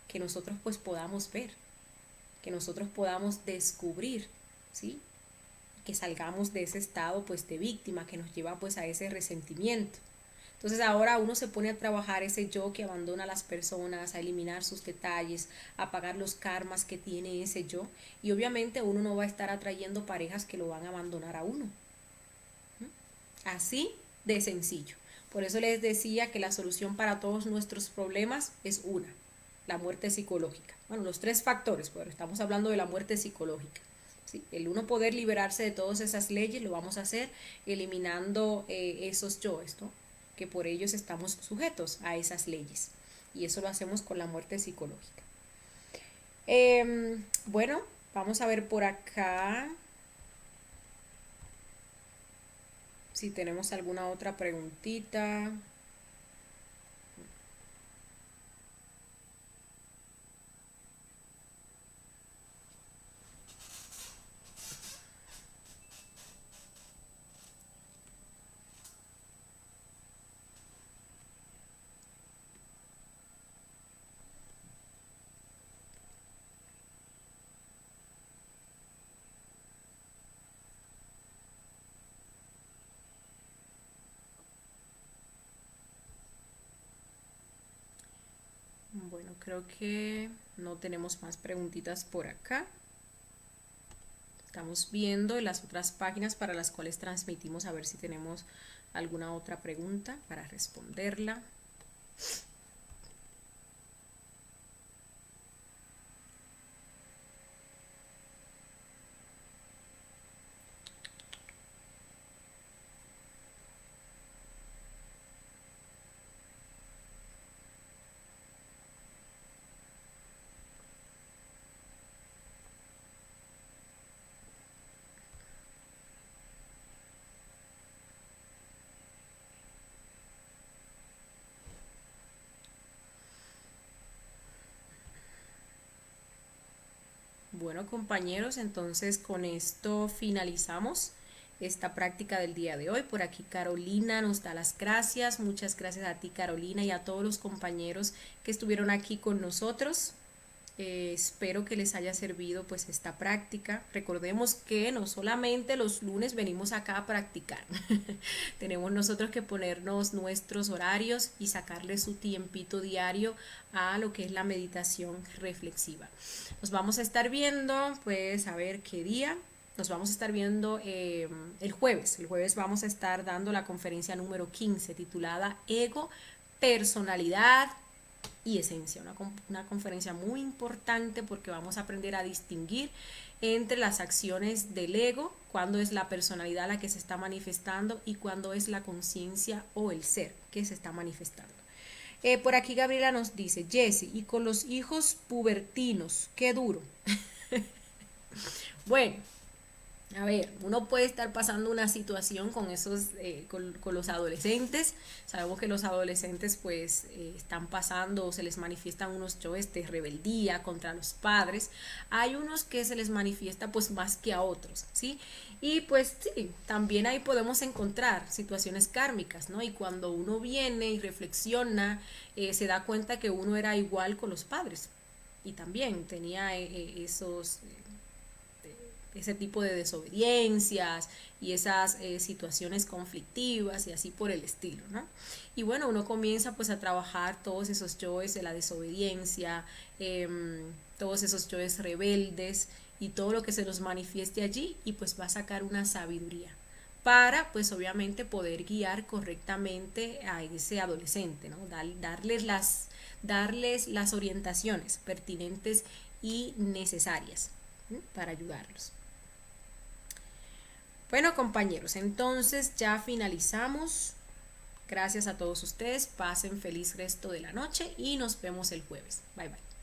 que nosotros pues podamos ver, que nosotros podamos descubrir, ¿sí? Que salgamos de ese estado pues de víctima que nos lleva pues a ese resentimiento. Entonces ahora uno se pone a trabajar ese yo que abandona a las personas, a eliminar sus detalles, a pagar los karmas que tiene ese yo. Y obviamente uno no va a estar atrayendo parejas que lo van a abandonar a uno. Así de sencillo. Por eso les decía que la solución para todos nuestros problemas es una, la muerte psicológica. Bueno, los 3 factores, pero estamos hablando de la muerte psicológica. ¿Sí? El uno poder liberarse de todas esas leyes lo vamos a hacer eliminando esos yoes, ¿no? Que por ellos estamos sujetos a esas leyes. Y eso lo hacemos con la muerte psicológica. Bueno, vamos a ver por acá si tenemos alguna otra preguntita. Bueno, creo que no tenemos más preguntitas por acá. Estamos viendo las otras páginas para las cuales transmitimos a ver si tenemos alguna otra pregunta para responderla. Bueno, compañeros, entonces con esto finalizamos esta práctica del día de hoy. Por aquí Carolina nos da las gracias. Muchas gracias a ti, Carolina, y a todos los compañeros que estuvieron aquí con nosotros. Espero que les haya servido pues esta práctica. Recordemos que no solamente los lunes venimos acá a practicar. Tenemos nosotros que ponernos nuestros horarios y sacarle su tiempito diario a lo que es la meditación reflexiva. Nos vamos a estar viendo pues a ver qué día. Nos vamos a estar viendo el jueves. El jueves vamos a estar dando la conferencia número 15 titulada Ego, Personalidad y esencia. Una conferencia muy importante porque vamos a aprender a distinguir entre las acciones del ego, cuando es la personalidad la que se está manifestando y cuando es la conciencia o el ser que se está manifestando. Por aquí Gabriela nos dice, Jessy, y con los hijos pubertinos, qué duro. Bueno, a ver, uno puede estar pasando una situación con esos, con los adolescentes. Sabemos que los adolescentes pues están pasando, se les manifiestan unos choques de rebeldía contra los padres. Hay unos que se les manifiesta pues más que a otros, ¿sí? Y pues sí, también ahí podemos encontrar situaciones kármicas, ¿no? Y cuando uno viene y reflexiona, se da cuenta que uno era igual con los padres. Y también tenía ese tipo de desobediencias y esas situaciones conflictivas y así por el estilo, ¿no? Y bueno, uno comienza pues a trabajar todos esos yoes de la desobediencia, todos esos yoes rebeldes y todo lo que se nos manifieste allí, y pues va a sacar una sabiduría para pues obviamente poder guiar correctamente a ese adolescente, ¿no? Darles las orientaciones pertinentes y necesarias, ¿sí? Para ayudarlos. Bueno, compañeros, entonces ya finalizamos. Gracias a todos ustedes. Pasen feliz resto de la noche y nos vemos el jueves. Bye bye.